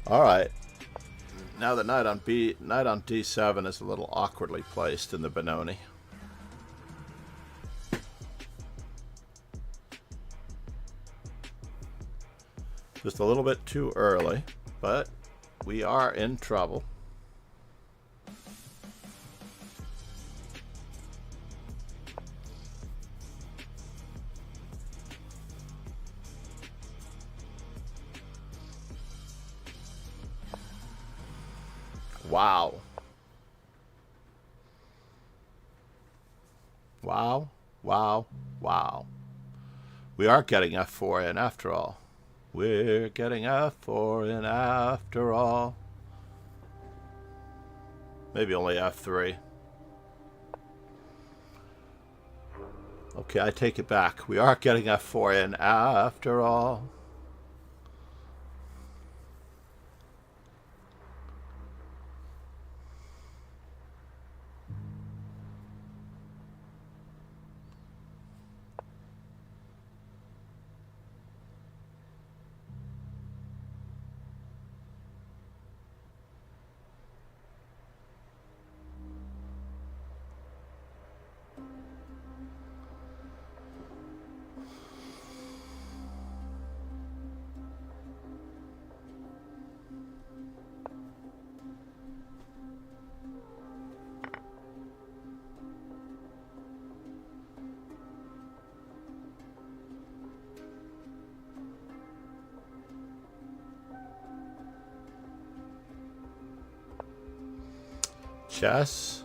All right. Now the knight on d7 is a little awkwardly placed in the Benoni. Just a little bit too early, but we are in trouble. Wow. Wow, wow, wow. We are getting f4 in after all. We're getting f4 in after all. Maybe only f3. Okay, I take it back. We are getting f4 in after all. Chess.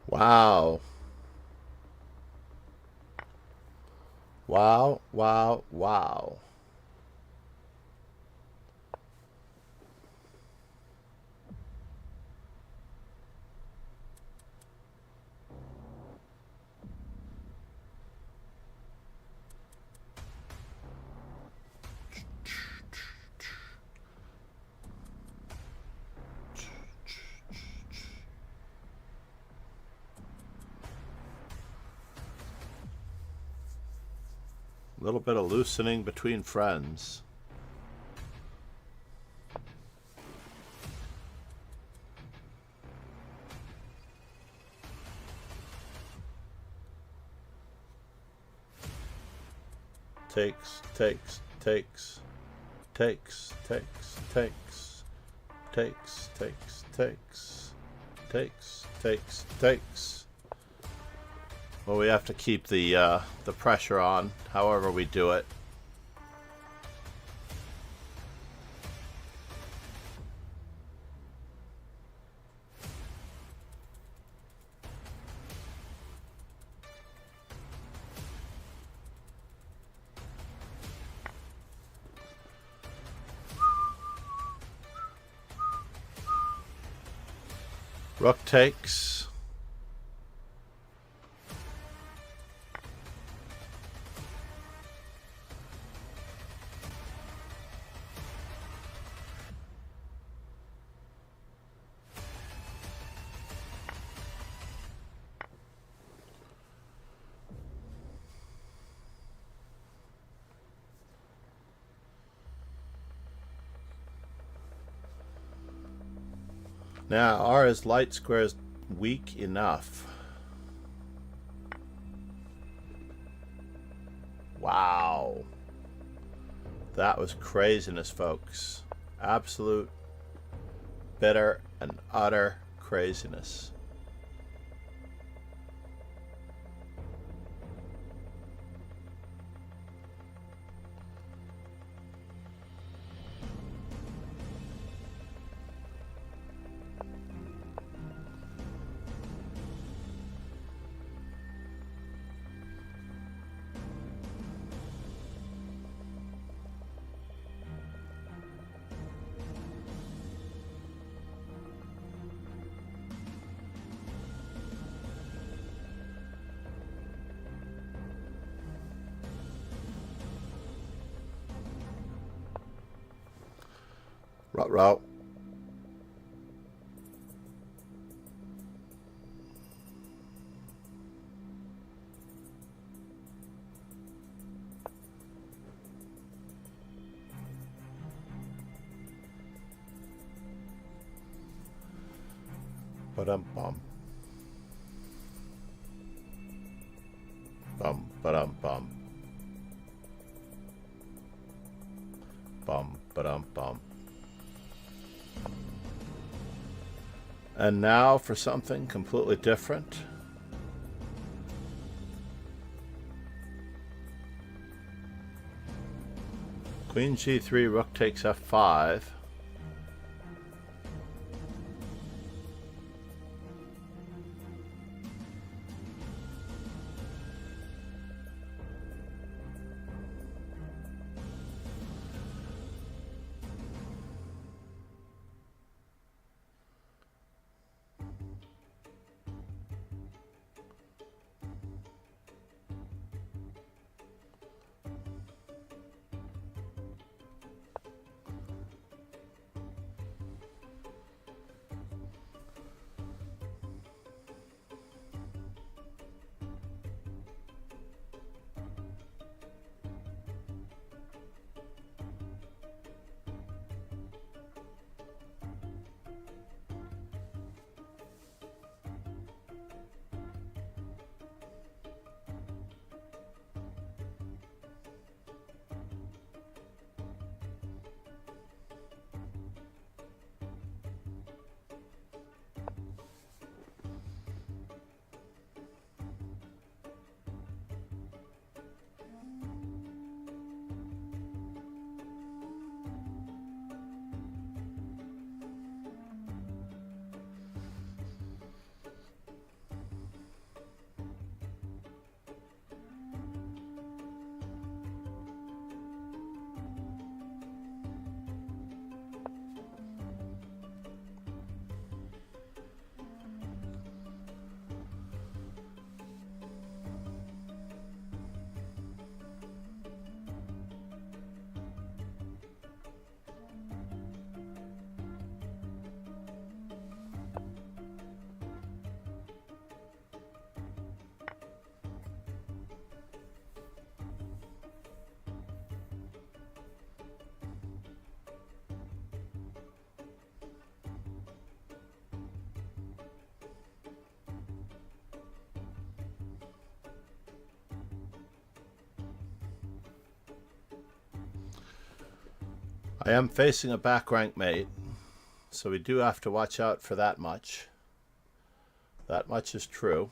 Wow. Wow, wow, wow. A little bit of loosening between friends. takes, takes, takes, takes, takes, takes, takes, takes, takes, takes, takes, takes. Well, we have to keep the pressure on, however we do it. Rook takes. Now, are his light squares weak enough? Wow. That was craziness, folks. Absolute, bitter, and utter craziness. Route. Ba-dum-bum. Bum, ba-dum-bum. Bum, ba-dum-bum. And now for something completely different. Queen g3, rook takes f5. I am facing a back rank mate, so we do have to watch out for that much. That much is true.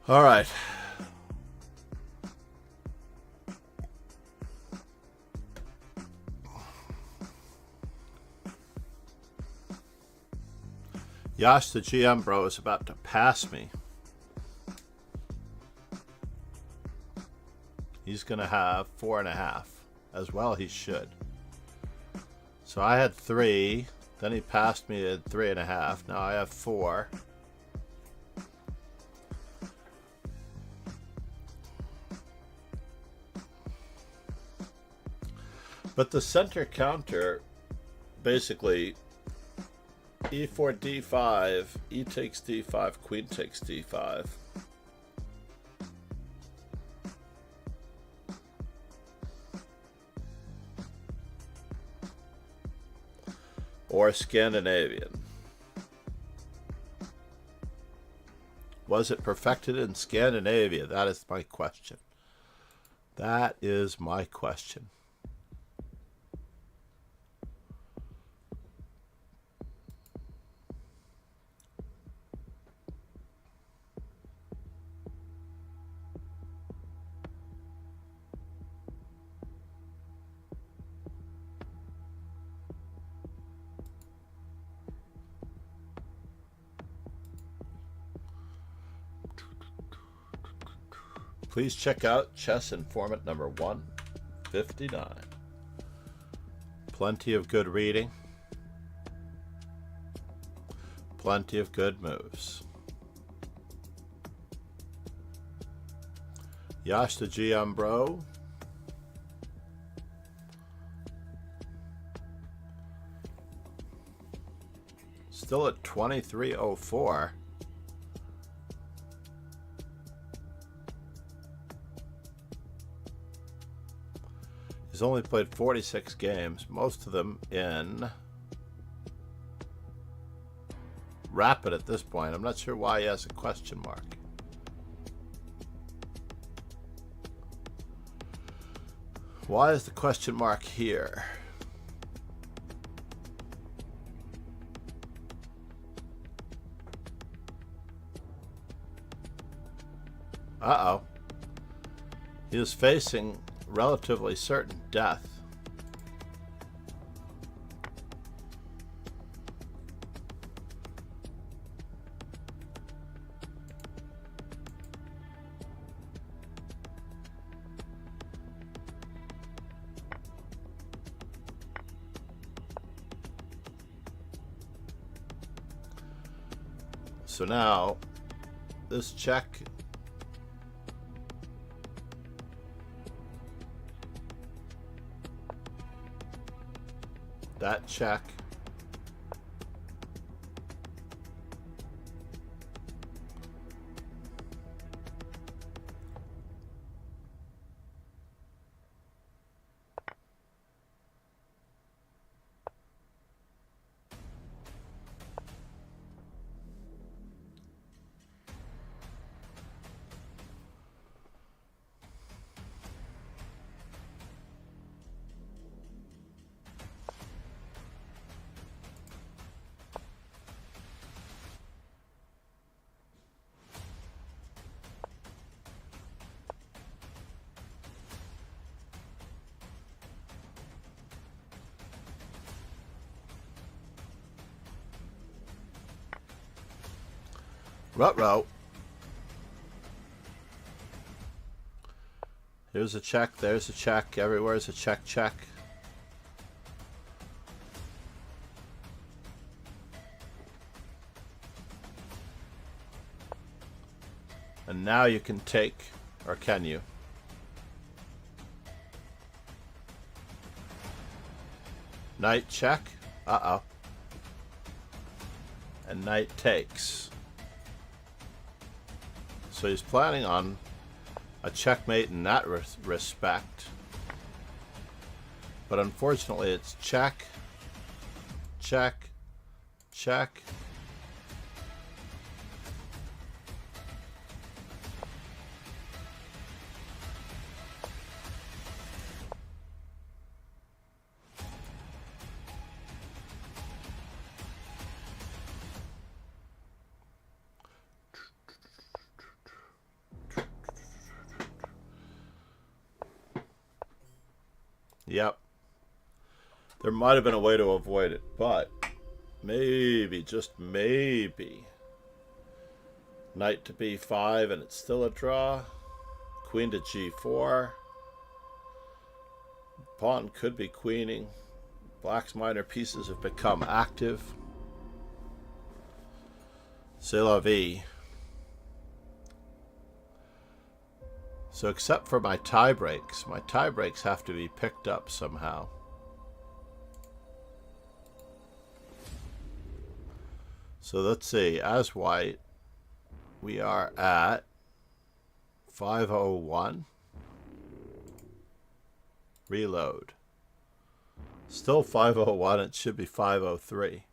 All right. Yash, the GM bro, is about to pass me. He's going to have 4.5. As well he should. So I had 3. Then he passed me at 3.5. Now I have 4. But the center counter, basically, e4, d5, e takes d5, queen takes d5. Or Scandinavian. Was it perfected in Scandinavia? That is my question. That is my question. Please check out Chess Informant number 159. Plenty of good reading. Plenty of good moves. Yash the GM bro. Still at 2304. He's only played 46 games, most of them in Rapid at this point. I'm not sure why he has a question mark. Why is the question mark here? Uh-oh. He is facing relatively certain death. So now, this check that check. Ruh-roh. Here's a check, there's a check, everywhere's a check, check. And now you can take, or can you? Knight check. Uh-oh. And knight takes. So he's planning on a checkmate in that respect. But unfortunately it's check, check, check. Yep. There might have been a way to avoid it, but maybe, just maybe. Knight to b5 and it's still a draw. Queen to g4. Pawn could be queening. Black's minor pieces have become active. C'est la vie. So except for my tie breaks have to be picked up somehow. So let's see, as white, we are at 501. Reload. Still 501, it should be 503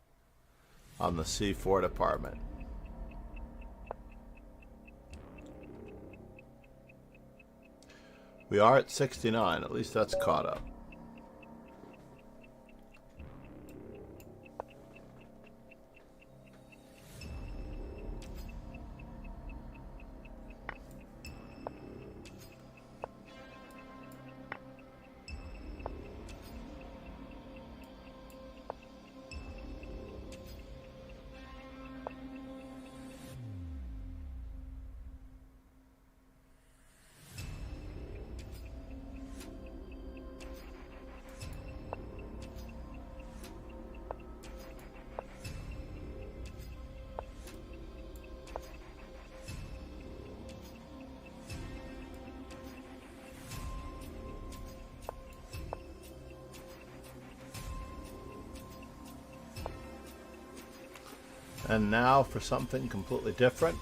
on the C4 department. We are at 69, at least that's caught up. And now for something completely different.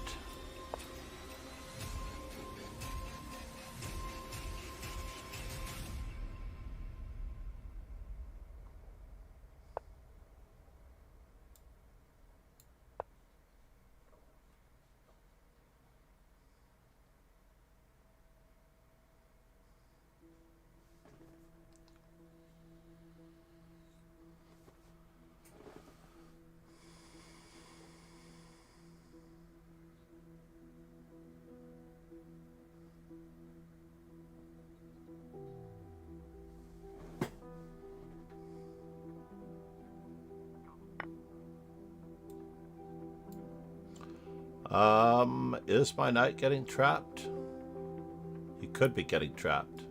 Is my knight getting trapped? He could be getting trapped.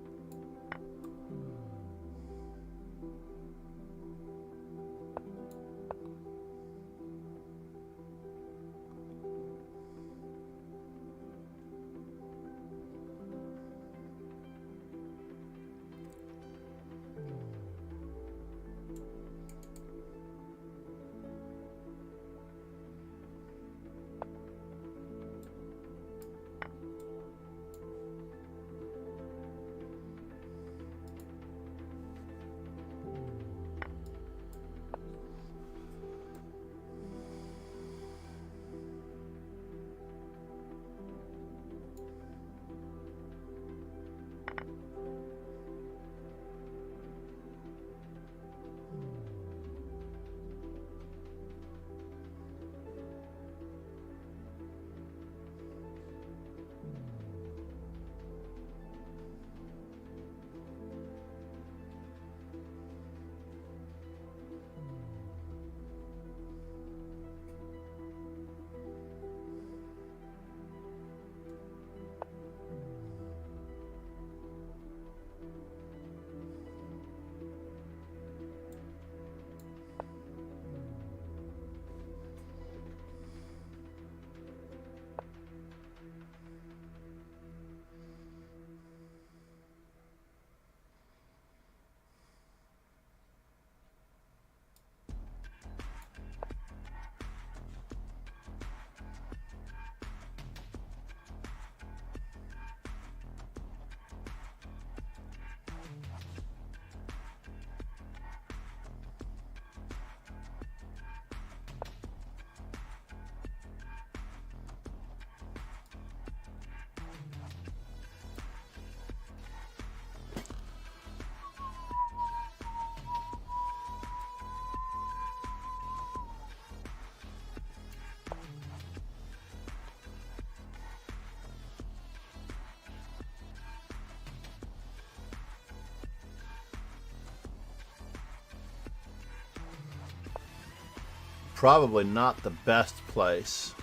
probably not the best place.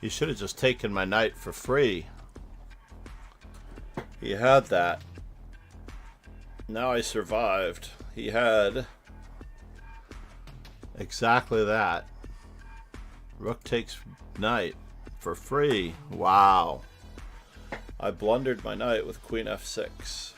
He should have just taken my knight for free. He had that. Now I survived. He had exactly that. Rook takes knight for free. Wow. I blundered my knight with queen f6.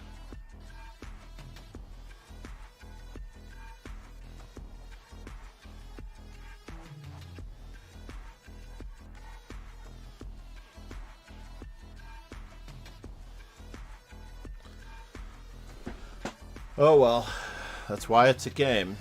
Oh well, that's why it's a game.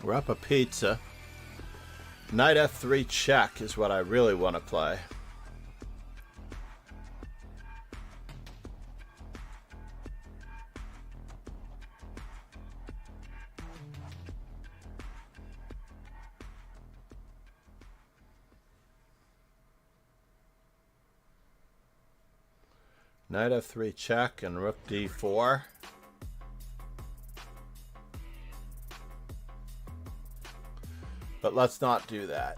We're up a pizza. Knight f3 check is what I really want to play. Knight f3 check and rook d4. But let's not do that.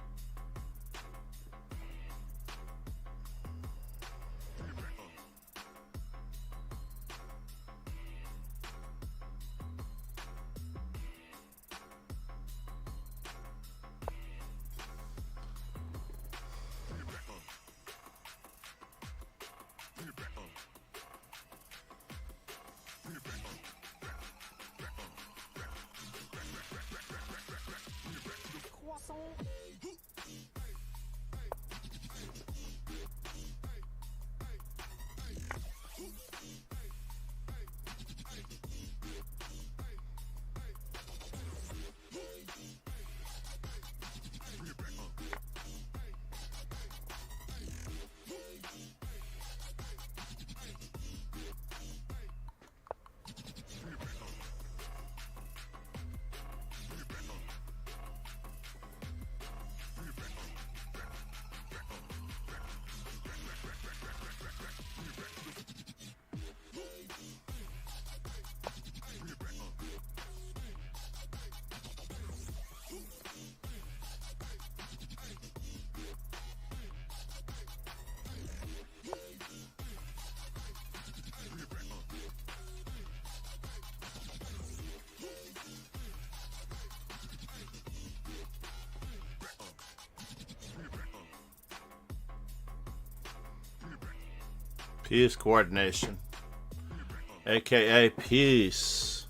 Peace coordination. AKA peace.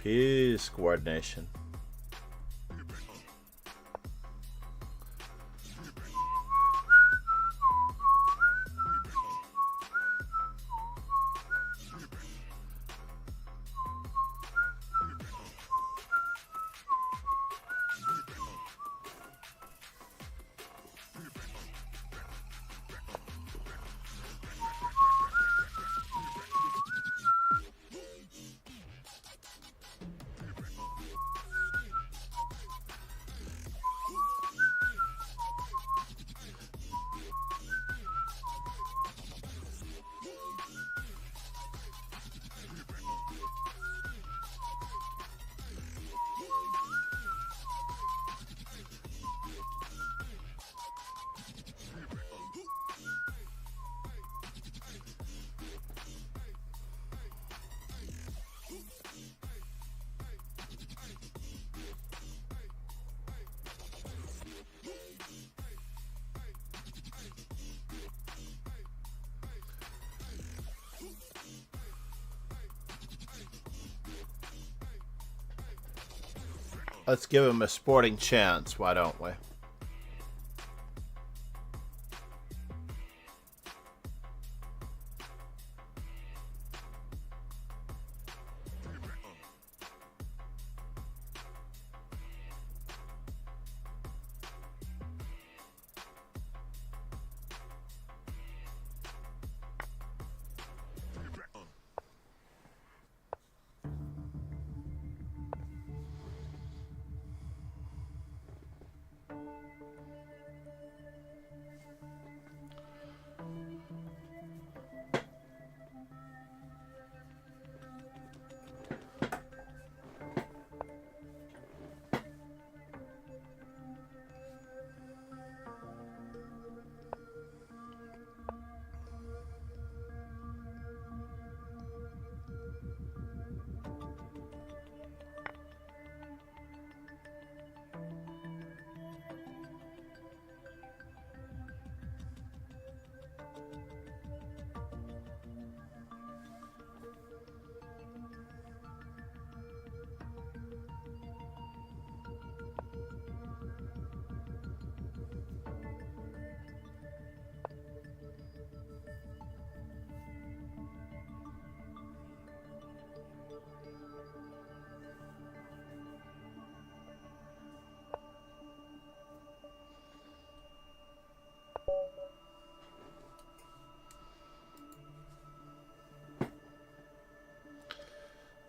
Peace coordination. Let's give him a sporting chance, why don't we?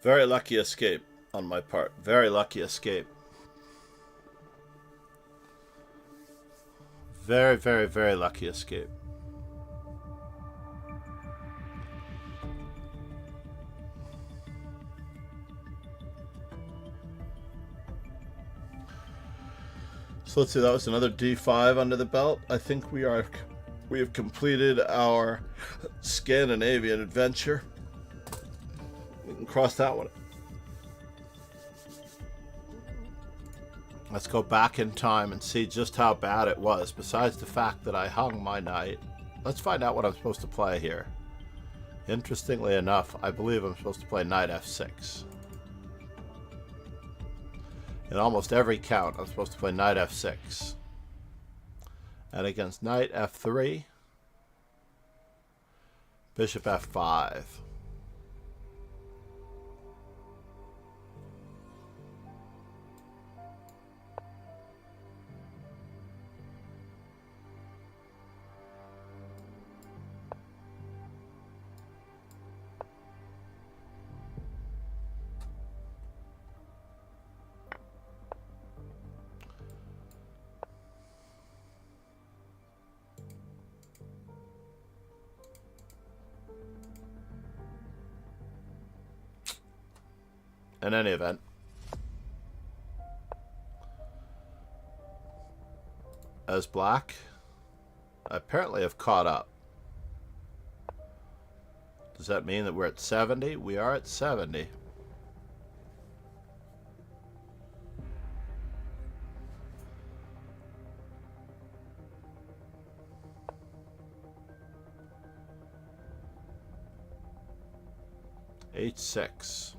Very lucky escape on my part. Very lucky escape. Very, very, very lucky escape. So let's see, that was another D5 under the belt. I think we have completed our Scandinavian adventure. We can cross that one. Let's go back in time and see just how bad it was, besides the fact that I hung my knight. Let's find out what I'm supposed to play here. Interestingly enough, I believe I'm supposed to play knight f6. In almost every count, I'm supposed to play knight f6. And against knight f3, bishop f5. In any event, as black, I apparently have caught up. Does that mean that we're at 70? We are at 70. H6.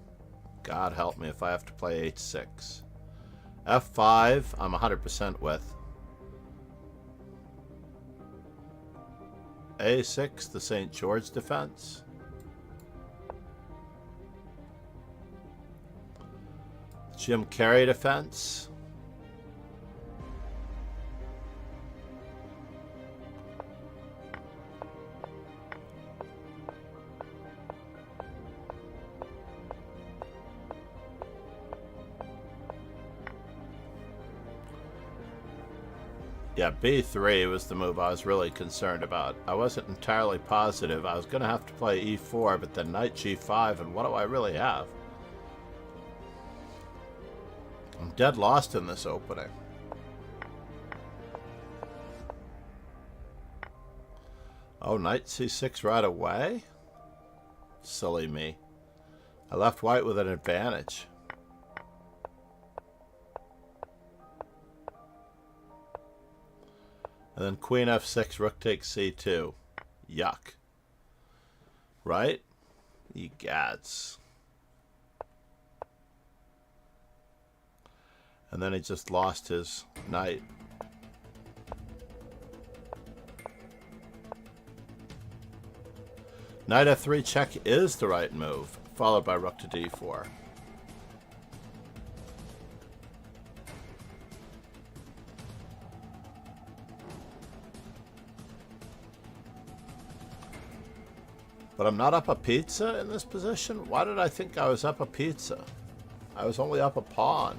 God help me if I have to play H6. F5, I'm 100% with. A6, the St. George defense. Jim Carrey defense. Yeah, B3 was the move I was really concerned about. I wasn't entirely positive. I was going to have to play E4, but then knight G5, and what do I really have? I'm dead lost in this opening. Oh, knight C6 right away? Silly me. I left white with an advantage. And then queen f6, rook takes c2. Yuck. Right? Egads. And then he just lost his knight. Knight f3 check is the right move, followed by rook to d4. But I'm not up a pizza in this position? Why did I think I was up a pizza? I was only up a pawn.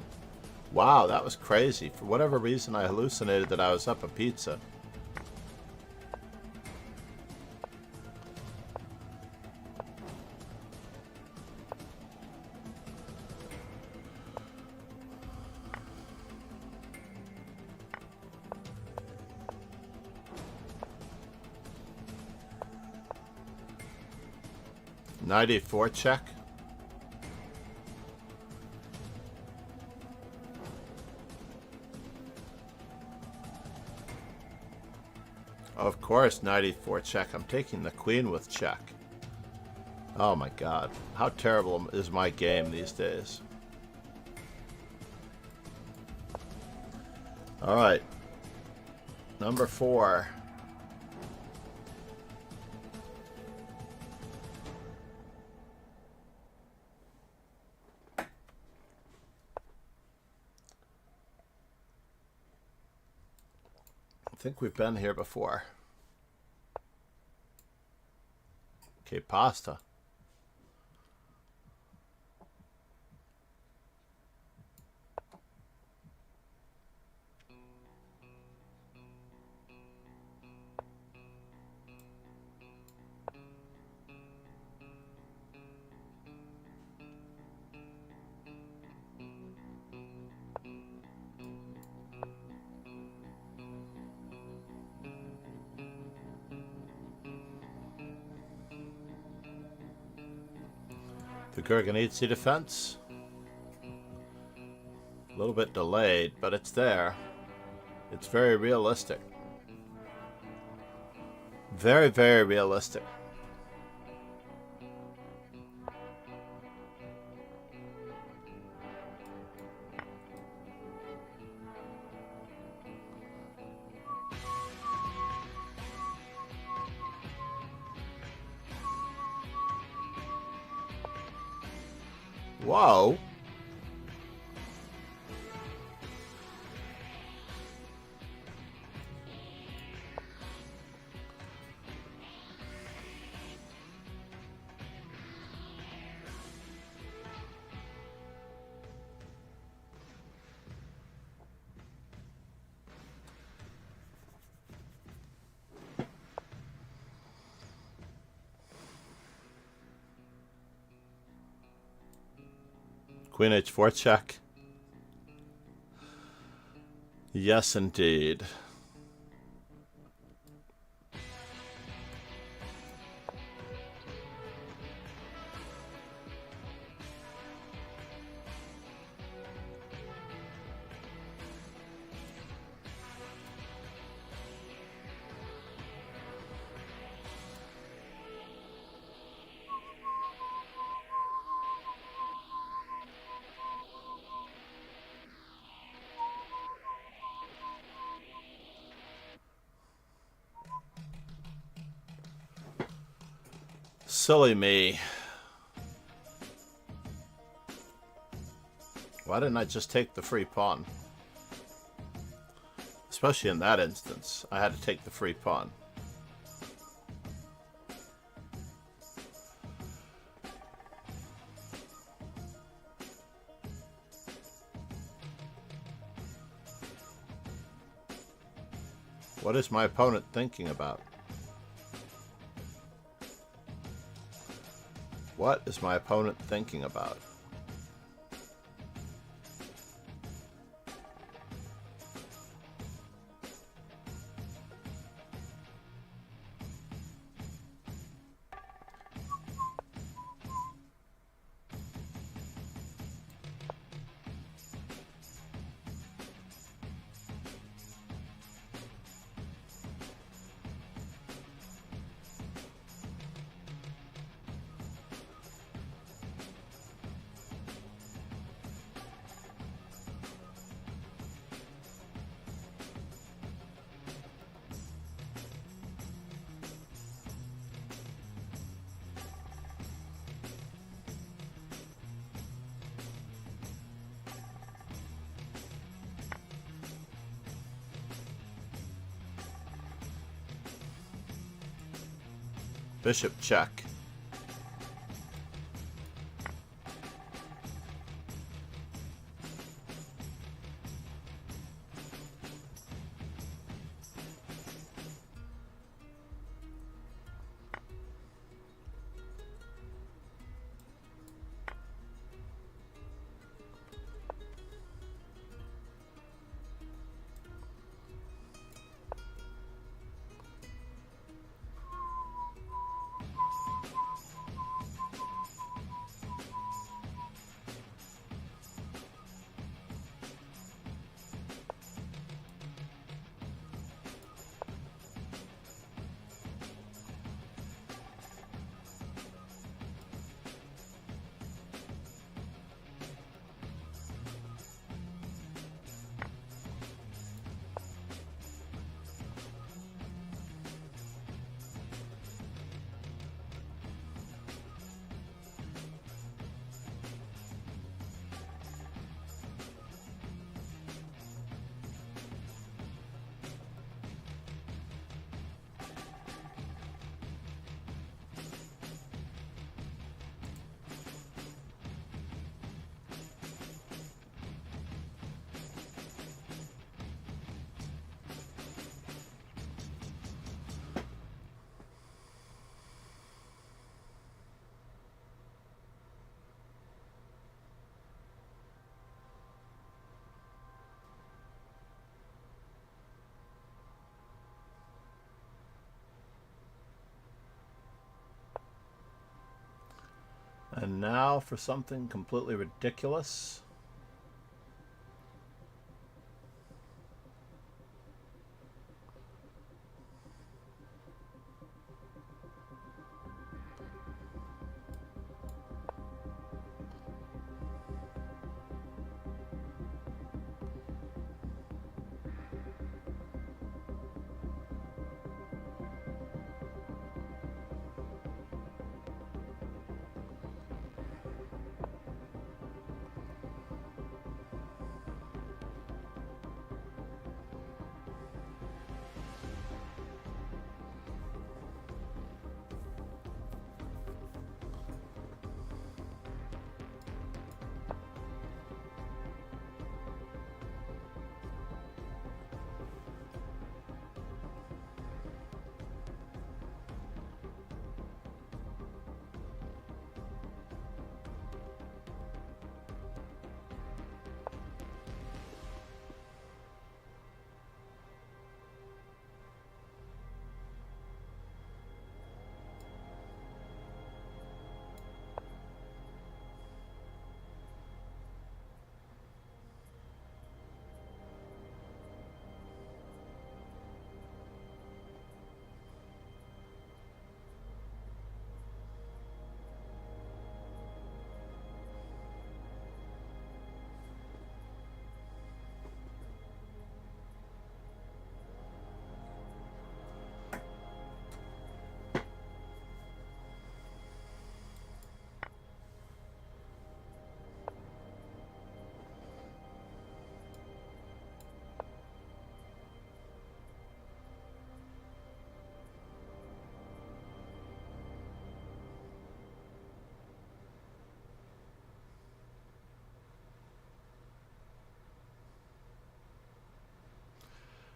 Wow, that was crazy. For whatever reason, I hallucinated that I was up a pizza. Knight e4 check. Of course, knight e4 check. I'm taking the queen with check. Oh my god. How terrible is my game these days? Alright. Number 4. I think we've been here before. Okay, pasta. The Gurganidze defense. A little bit delayed, but it's there. It's very realistic. Very, very realistic. Whoa. Queen h4 check. Yes, indeed. Silly me. Why didn't I just take the free pawn? Especially in that instance, I had to take the free pawn. What is my opponent thinking about? What is my opponent thinking about? Bishop check. And now for something completely ridiculous.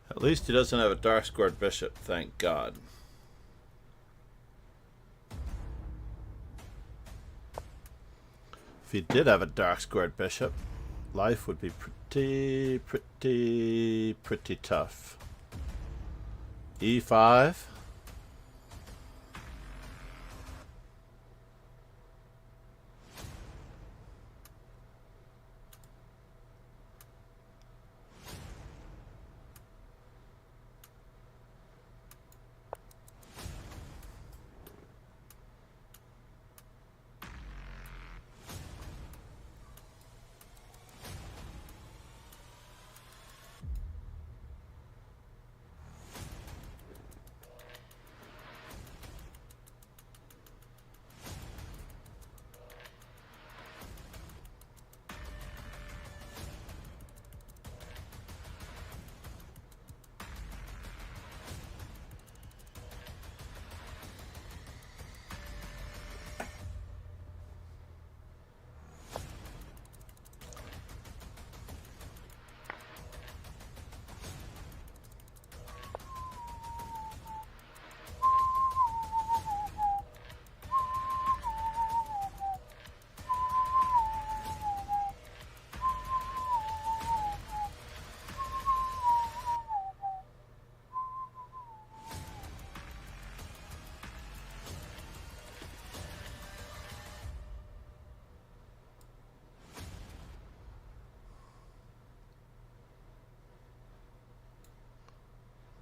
At least he doesn't have a dark squared bishop, thank God. If he did have a dark squared bishop, life would be pretty tough. E5.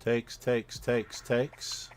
Takes, takes, takes, takes.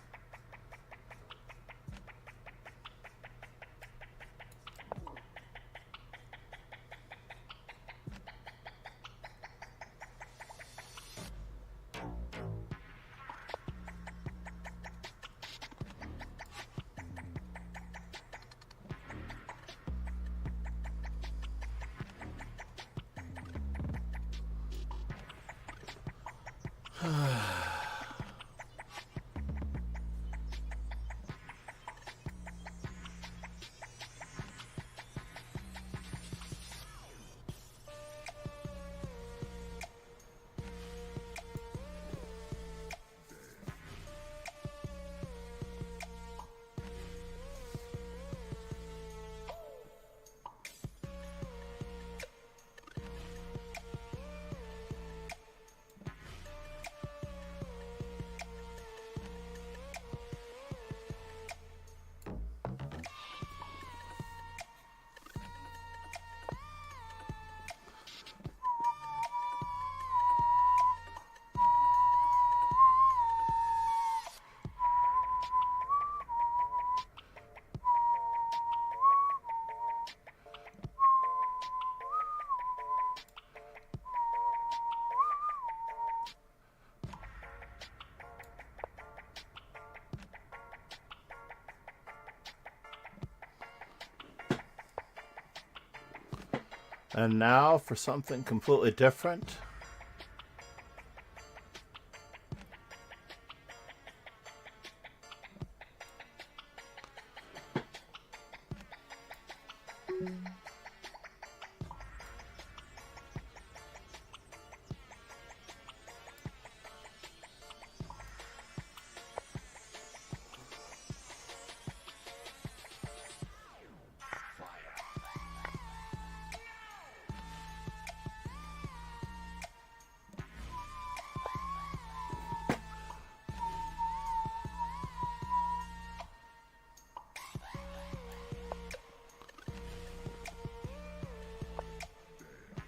And now for something completely different.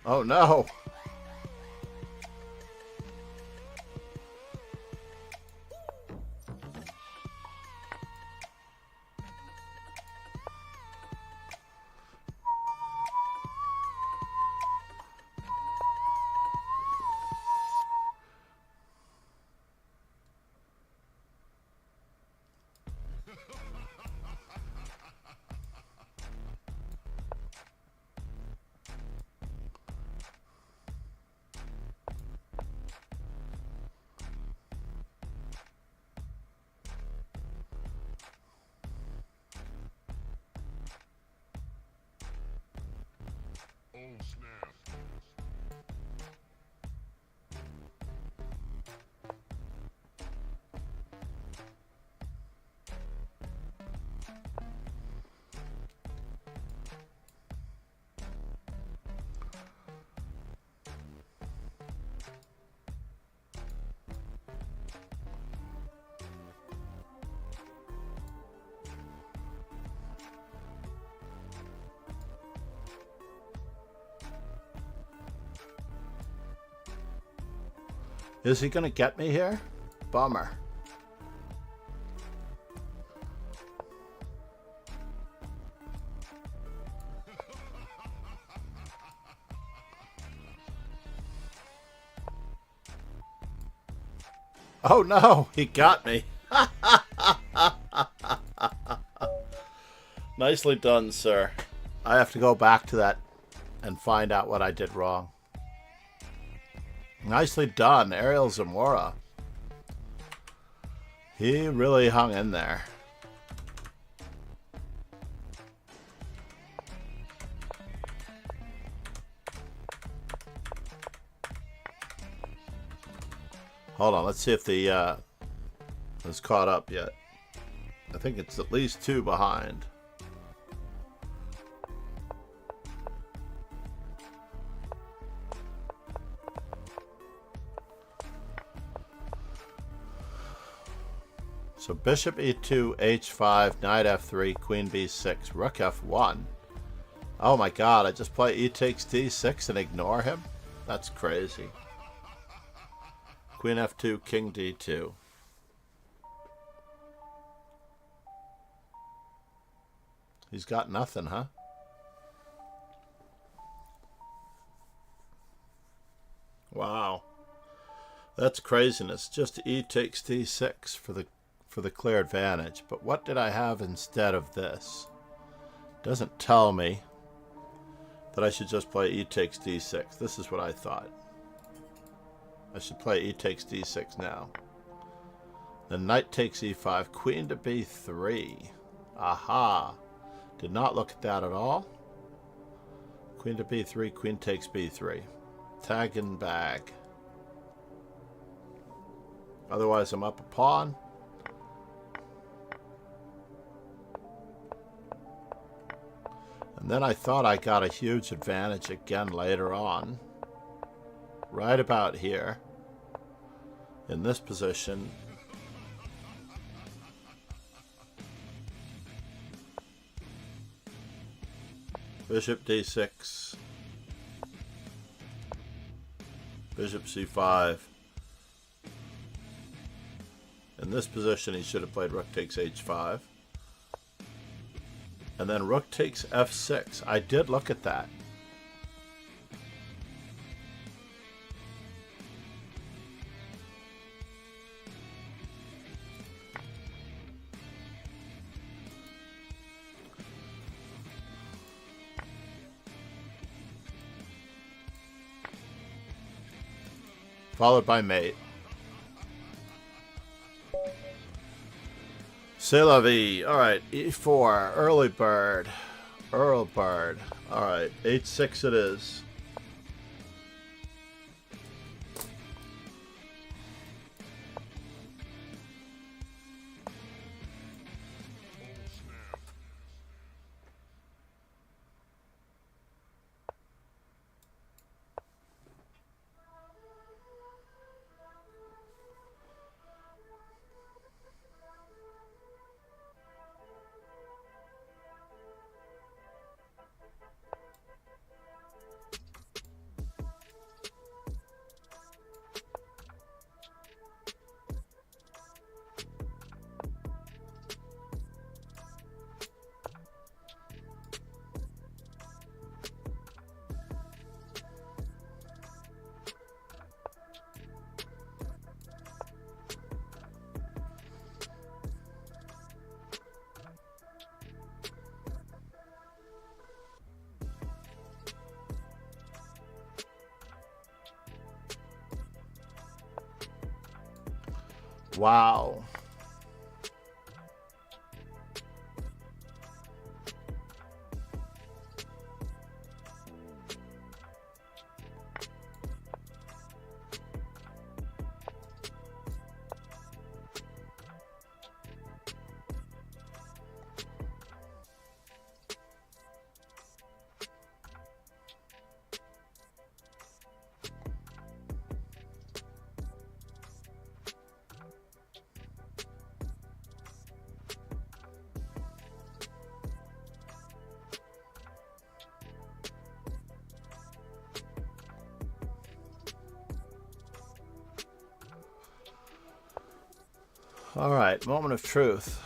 Oh no! Is he gonna get me here? Bummer. Oh no, he got me. Nicely done, sir. I have to go back to that and find out what I did wrong. Nicely done, Ariel Zamora. He really hung in there. Hold on, let's see if the is caught up yet. I think it's at least 2 behind. So bishop e2, h5, knight f3, queen b6, rook f1. Oh my god, I just play e takes d6 and ignore him? That's crazy. Queen F2, King D2. He's got nothing, huh? Wow. That's craziness. Just E takes D6 for the clear advantage. But what did I have instead of this? Doesn't tell me that I should just play E takes D6. This is what I thought. I should play E takes D6 now. Then knight takes E5, queen to B3. Aha. Did not look at that at all. Queen to B3, queen takes B3. Tag and bag. Otherwise, I'm up a pawn. And then I thought I got a huge advantage again later on. Right about here. In this position. Bishop D6. Bishop C5. In this position, he should have played rook takes H5. And then rook takes F6. I did look at that. Followed by mate. C'est la vie. Alright, E4. Early bird. Earl bird. Alright, H6 it is. Wow. All right, moment of truth.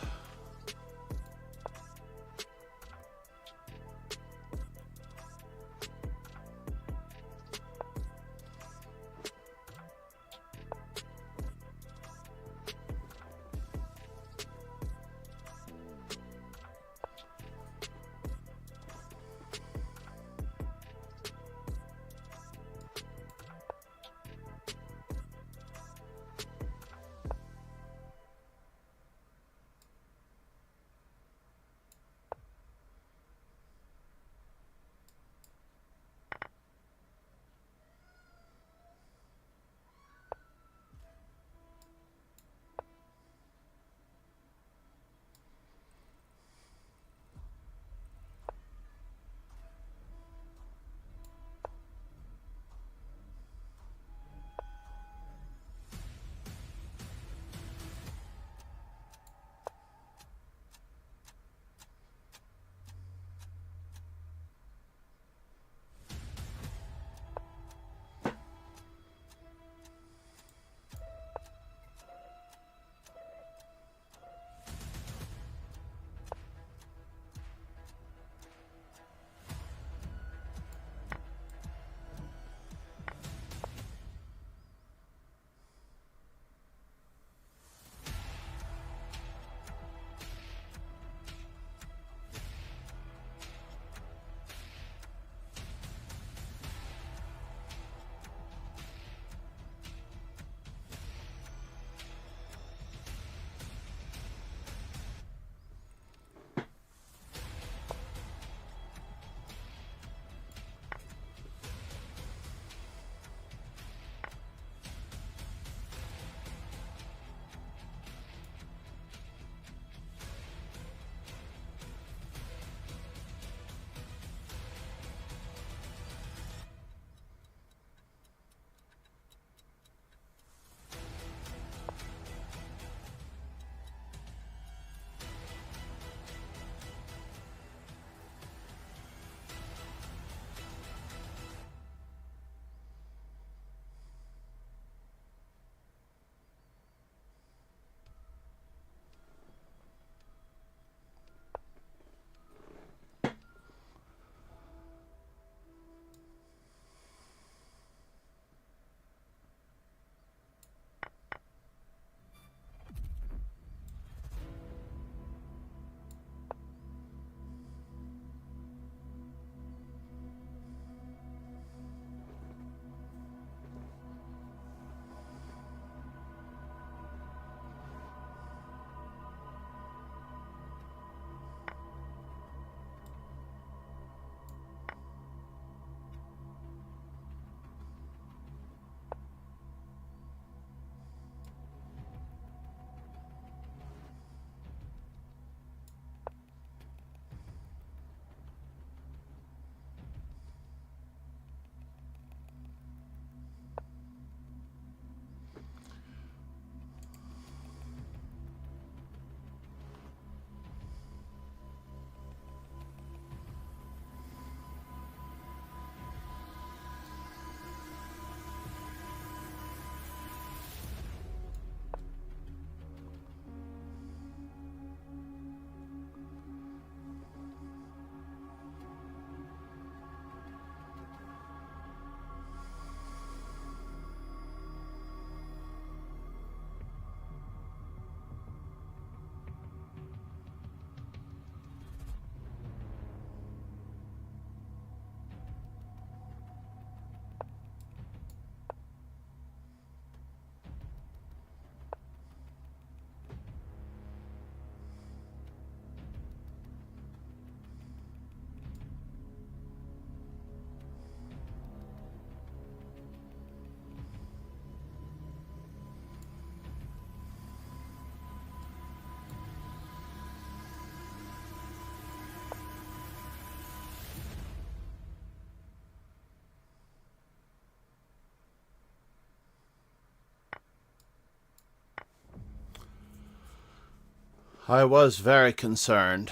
I was very concerned.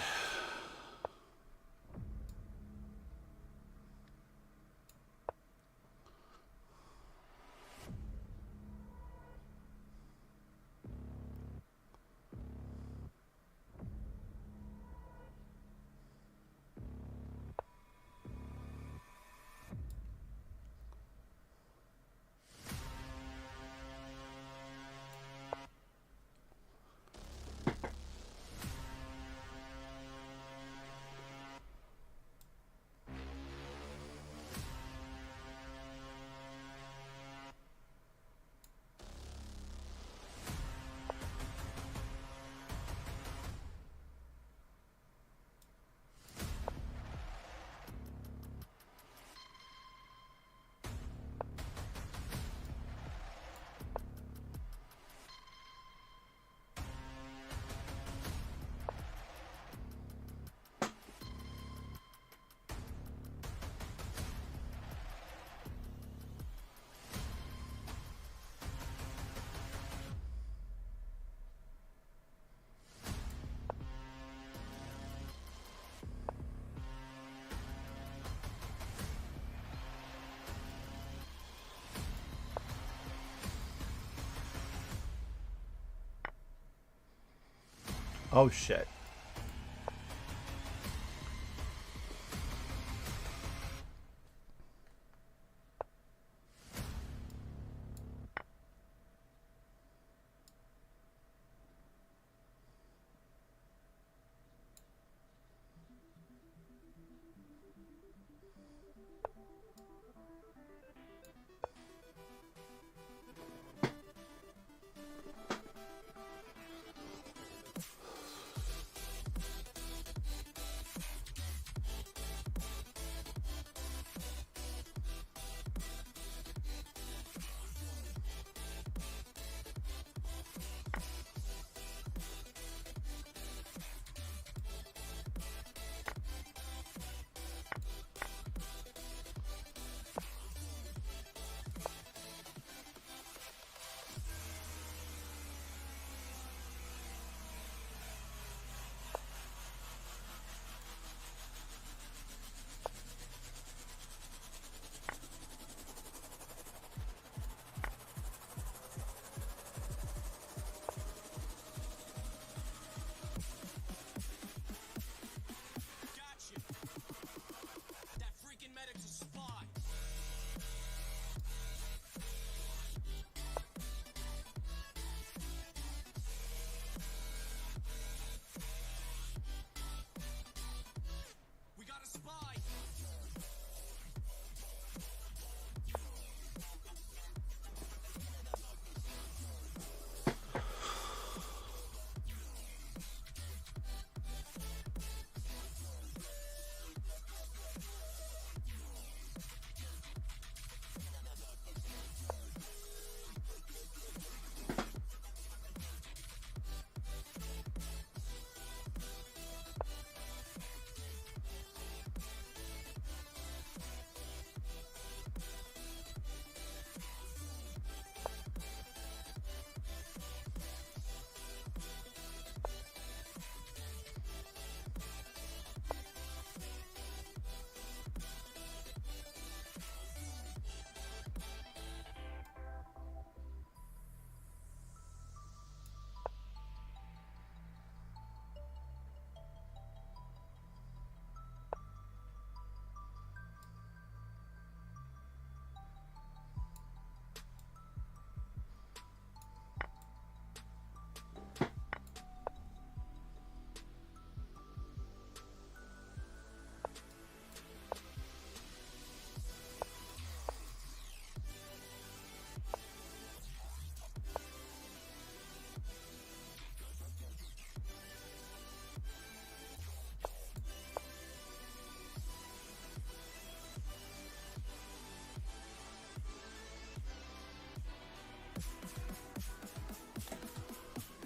Oh shit.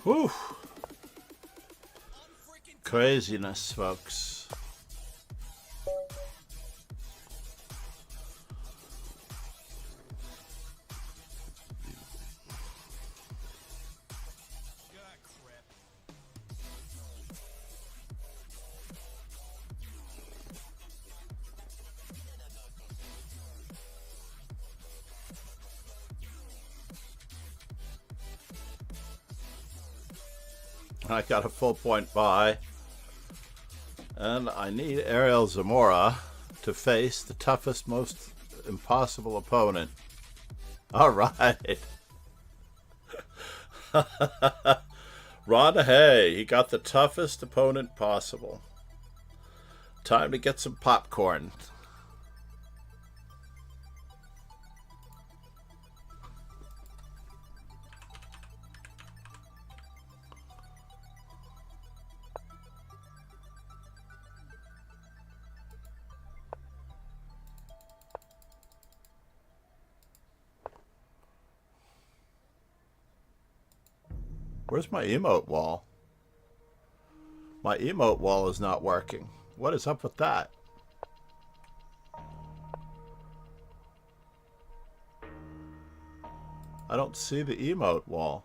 Whew. Craziness, folks. I got a full point buy. And I need Ariel Zamora to face the toughest, most impossible opponent. All right. Ron Hay, he got the toughest opponent possible. Time to get some popcorn. Where's my emote wall? My emote wall is not working. What is up with that? I don't see the emote wall.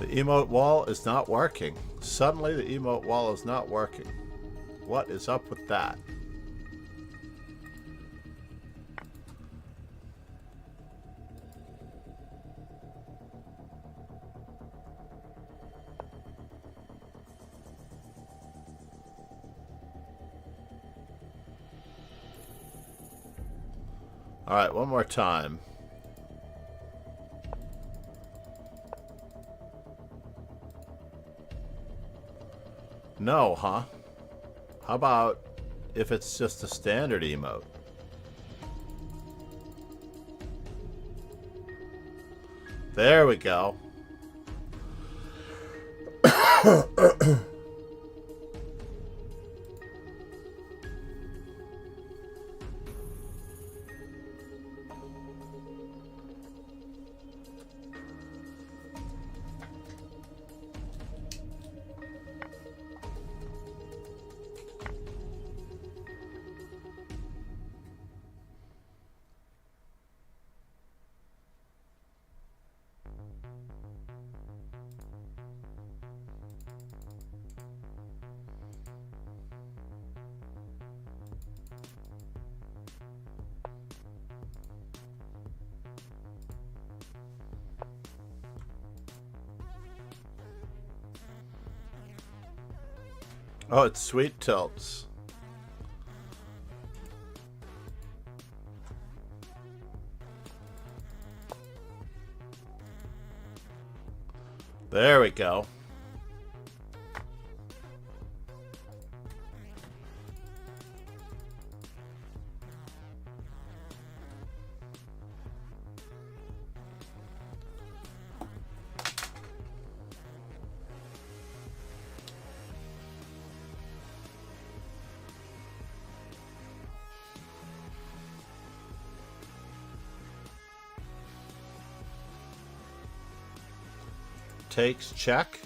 The emote wall is not working. Suddenly the emote wall is not working. What is up with that? All right, one more time. No, huh? How about if it's just a standard emote? There we go. Oh, it's Sweet Tilts. There we go. Takes check.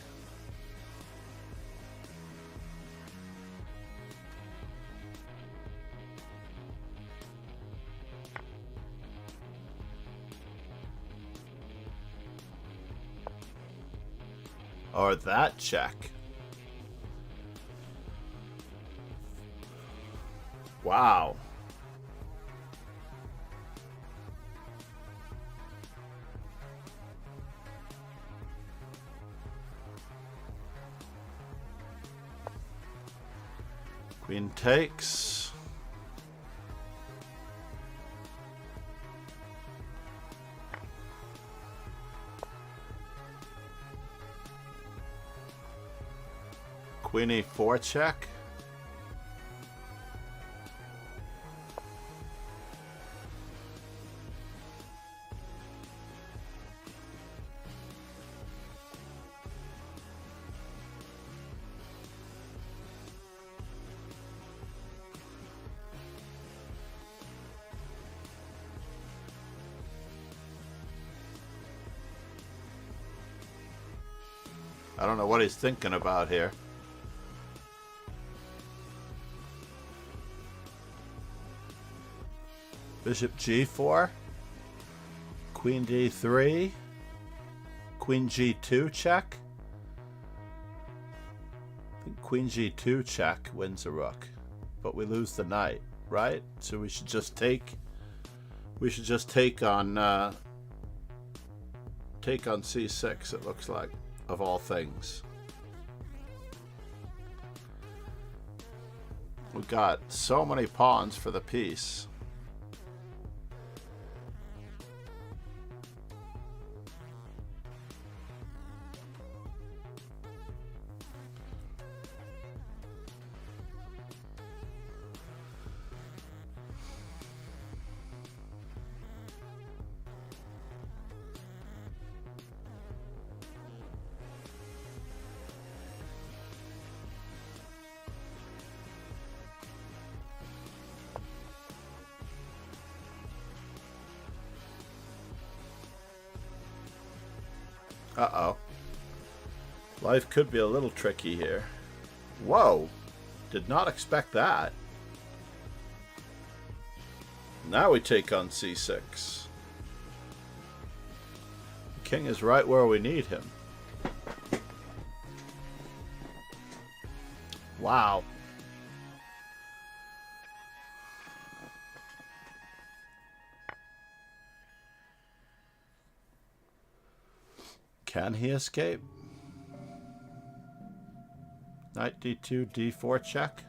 Or that check. Wow. Queen takes. Queen e4 check. I don't know what he's thinking about here. Bishop G4. Queen D3. Queen G2 check. I think Queen G2 check wins a rook. But we lose the knight, right? So we should just take... We should just take on C6, it looks like, of all things. We've got so many pawns for the piece. Uh-oh. Life could be a little tricky here. Whoa! Did not expect that. Now we take on C6. The king is right where we need him. Wow. Can he escape? Knight D2, D4 check.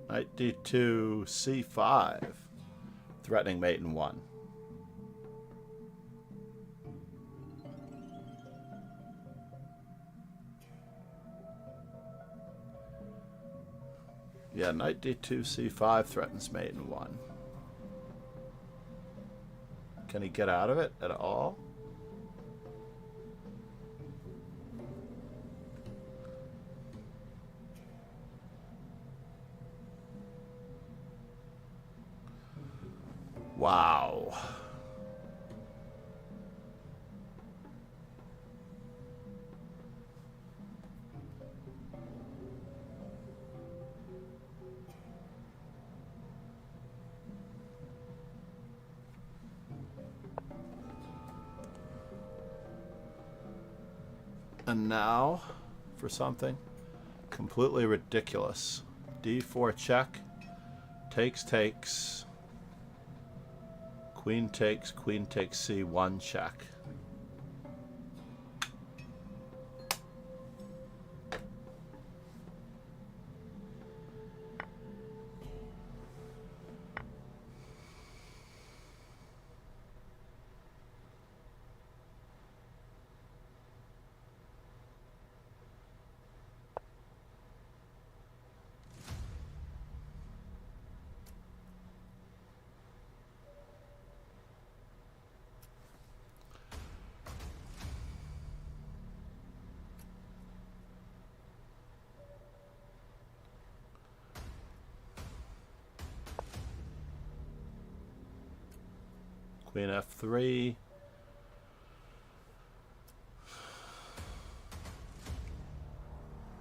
Knight D2, C5. Threatening mate in 1. Yeah, Knight D2, C5 threatens mate in 1. Can he get out of it at all? Wow. And now for something completely ridiculous. D4 check. Takes. Queen takes C1 check. Queen F3.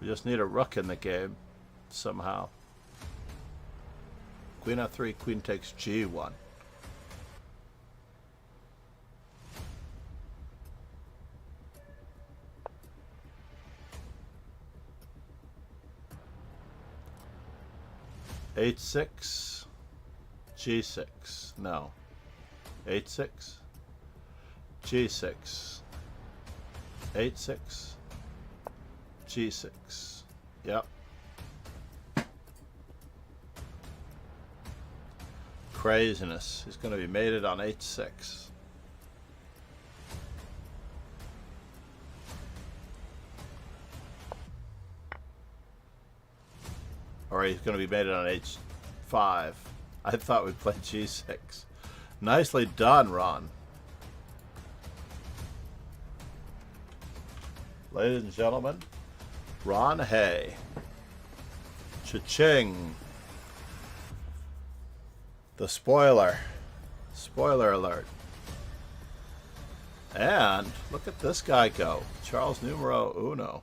We just need a rook in the game somehow. Queen F3, queen takes G1. H6, G6. No. H6, G6, H6, G6. Yep. Craziness. He's going to be mated on H6. Or he's going to be mated on H5. I thought we'd play G6. Nicely done, Ron. Ladies and gentlemen, Ron Hay. Cha-ching. The spoiler. Spoiler alert. And look at this guy go. Charles numero uno.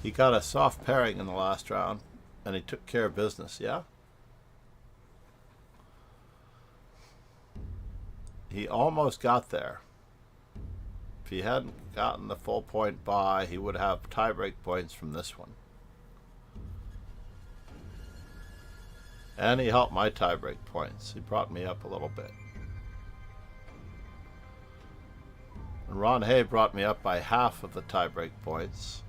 He got a soft pairing in the last round, and he took care of business, yeah? He almost got there. If he hadn't gotten the full point buy, he would have tiebreak points from this one. And he helped my tiebreak points. He brought me up a little bit. And Ron Hay brought me up by half of the tiebreak points.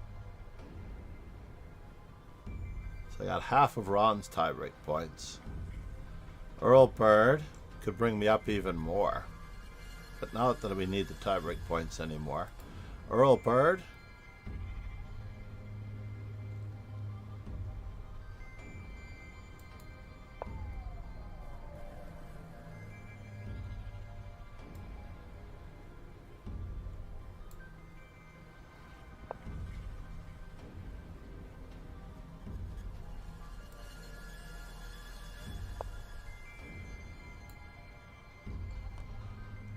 So I got half of Ron's tiebreak points. Earl Bird could bring me up even more. But not that we need the tiebreak points anymore. Earl Bird.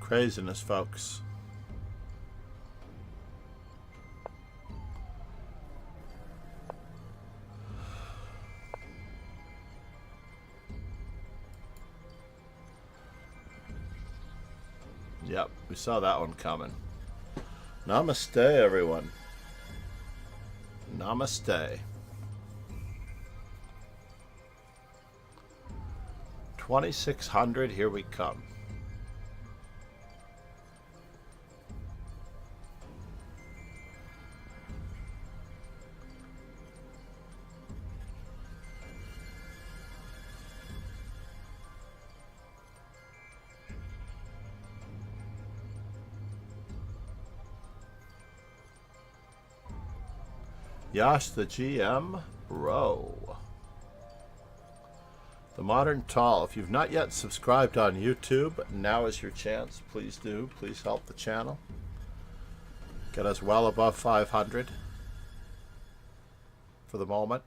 Craziness, folks. Yep, we saw that one coming. Namaste, everyone. Namaste. 2600, here we come. Yash the GM Bro. The Modern Tall. If you've not yet subscribed on YouTube, now is your chance. Please do. Please help the channel. Get us well above 500 for the moment.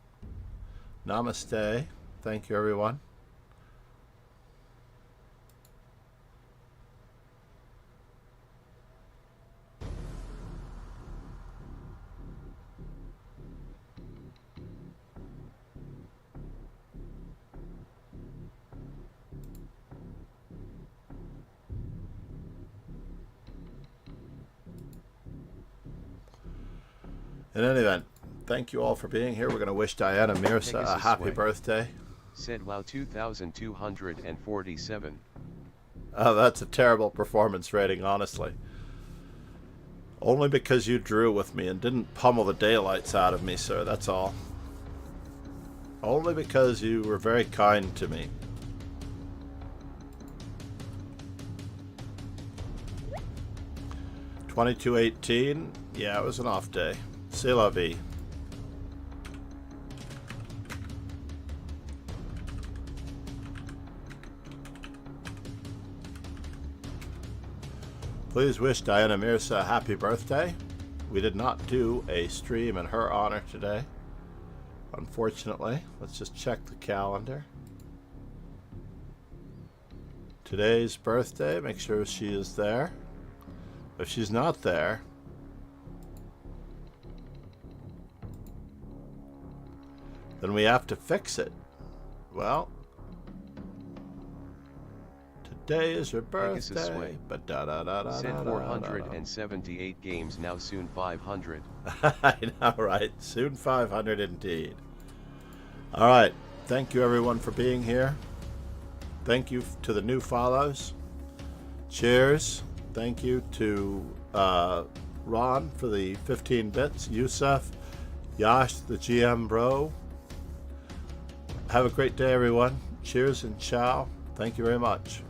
Namaste. Thank you, everyone. In any event, thank you all for being here. We're going to wish Diana Mirza a happy birthday. Said wow 2247. Oh, that's a terrible performance rating, honestly. Only because you drew with me and didn't pummel the daylights out of me, sir, that's all. Only because you were very kind to me. $22.18. Yeah, it was an off day. C'est la vie. Please wish Diana Mirza a happy birthday. We did not do a stream in her honor today, unfortunately. Let's just check the calendar. Today's birthday, make sure she is there. If she's not there, then we have to fix it. Well, today is her birthday. But Said 478 games, now soon 500. I know, right? Soon 500 indeed. All right. Thank you, everyone, for being here. Thank you to the new follows. Cheers. Thank you to Ron for the 15 bits. Yusuf, Yash, the GM Bro. Have a great day, everyone. Cheers and ciao. Thank you very much.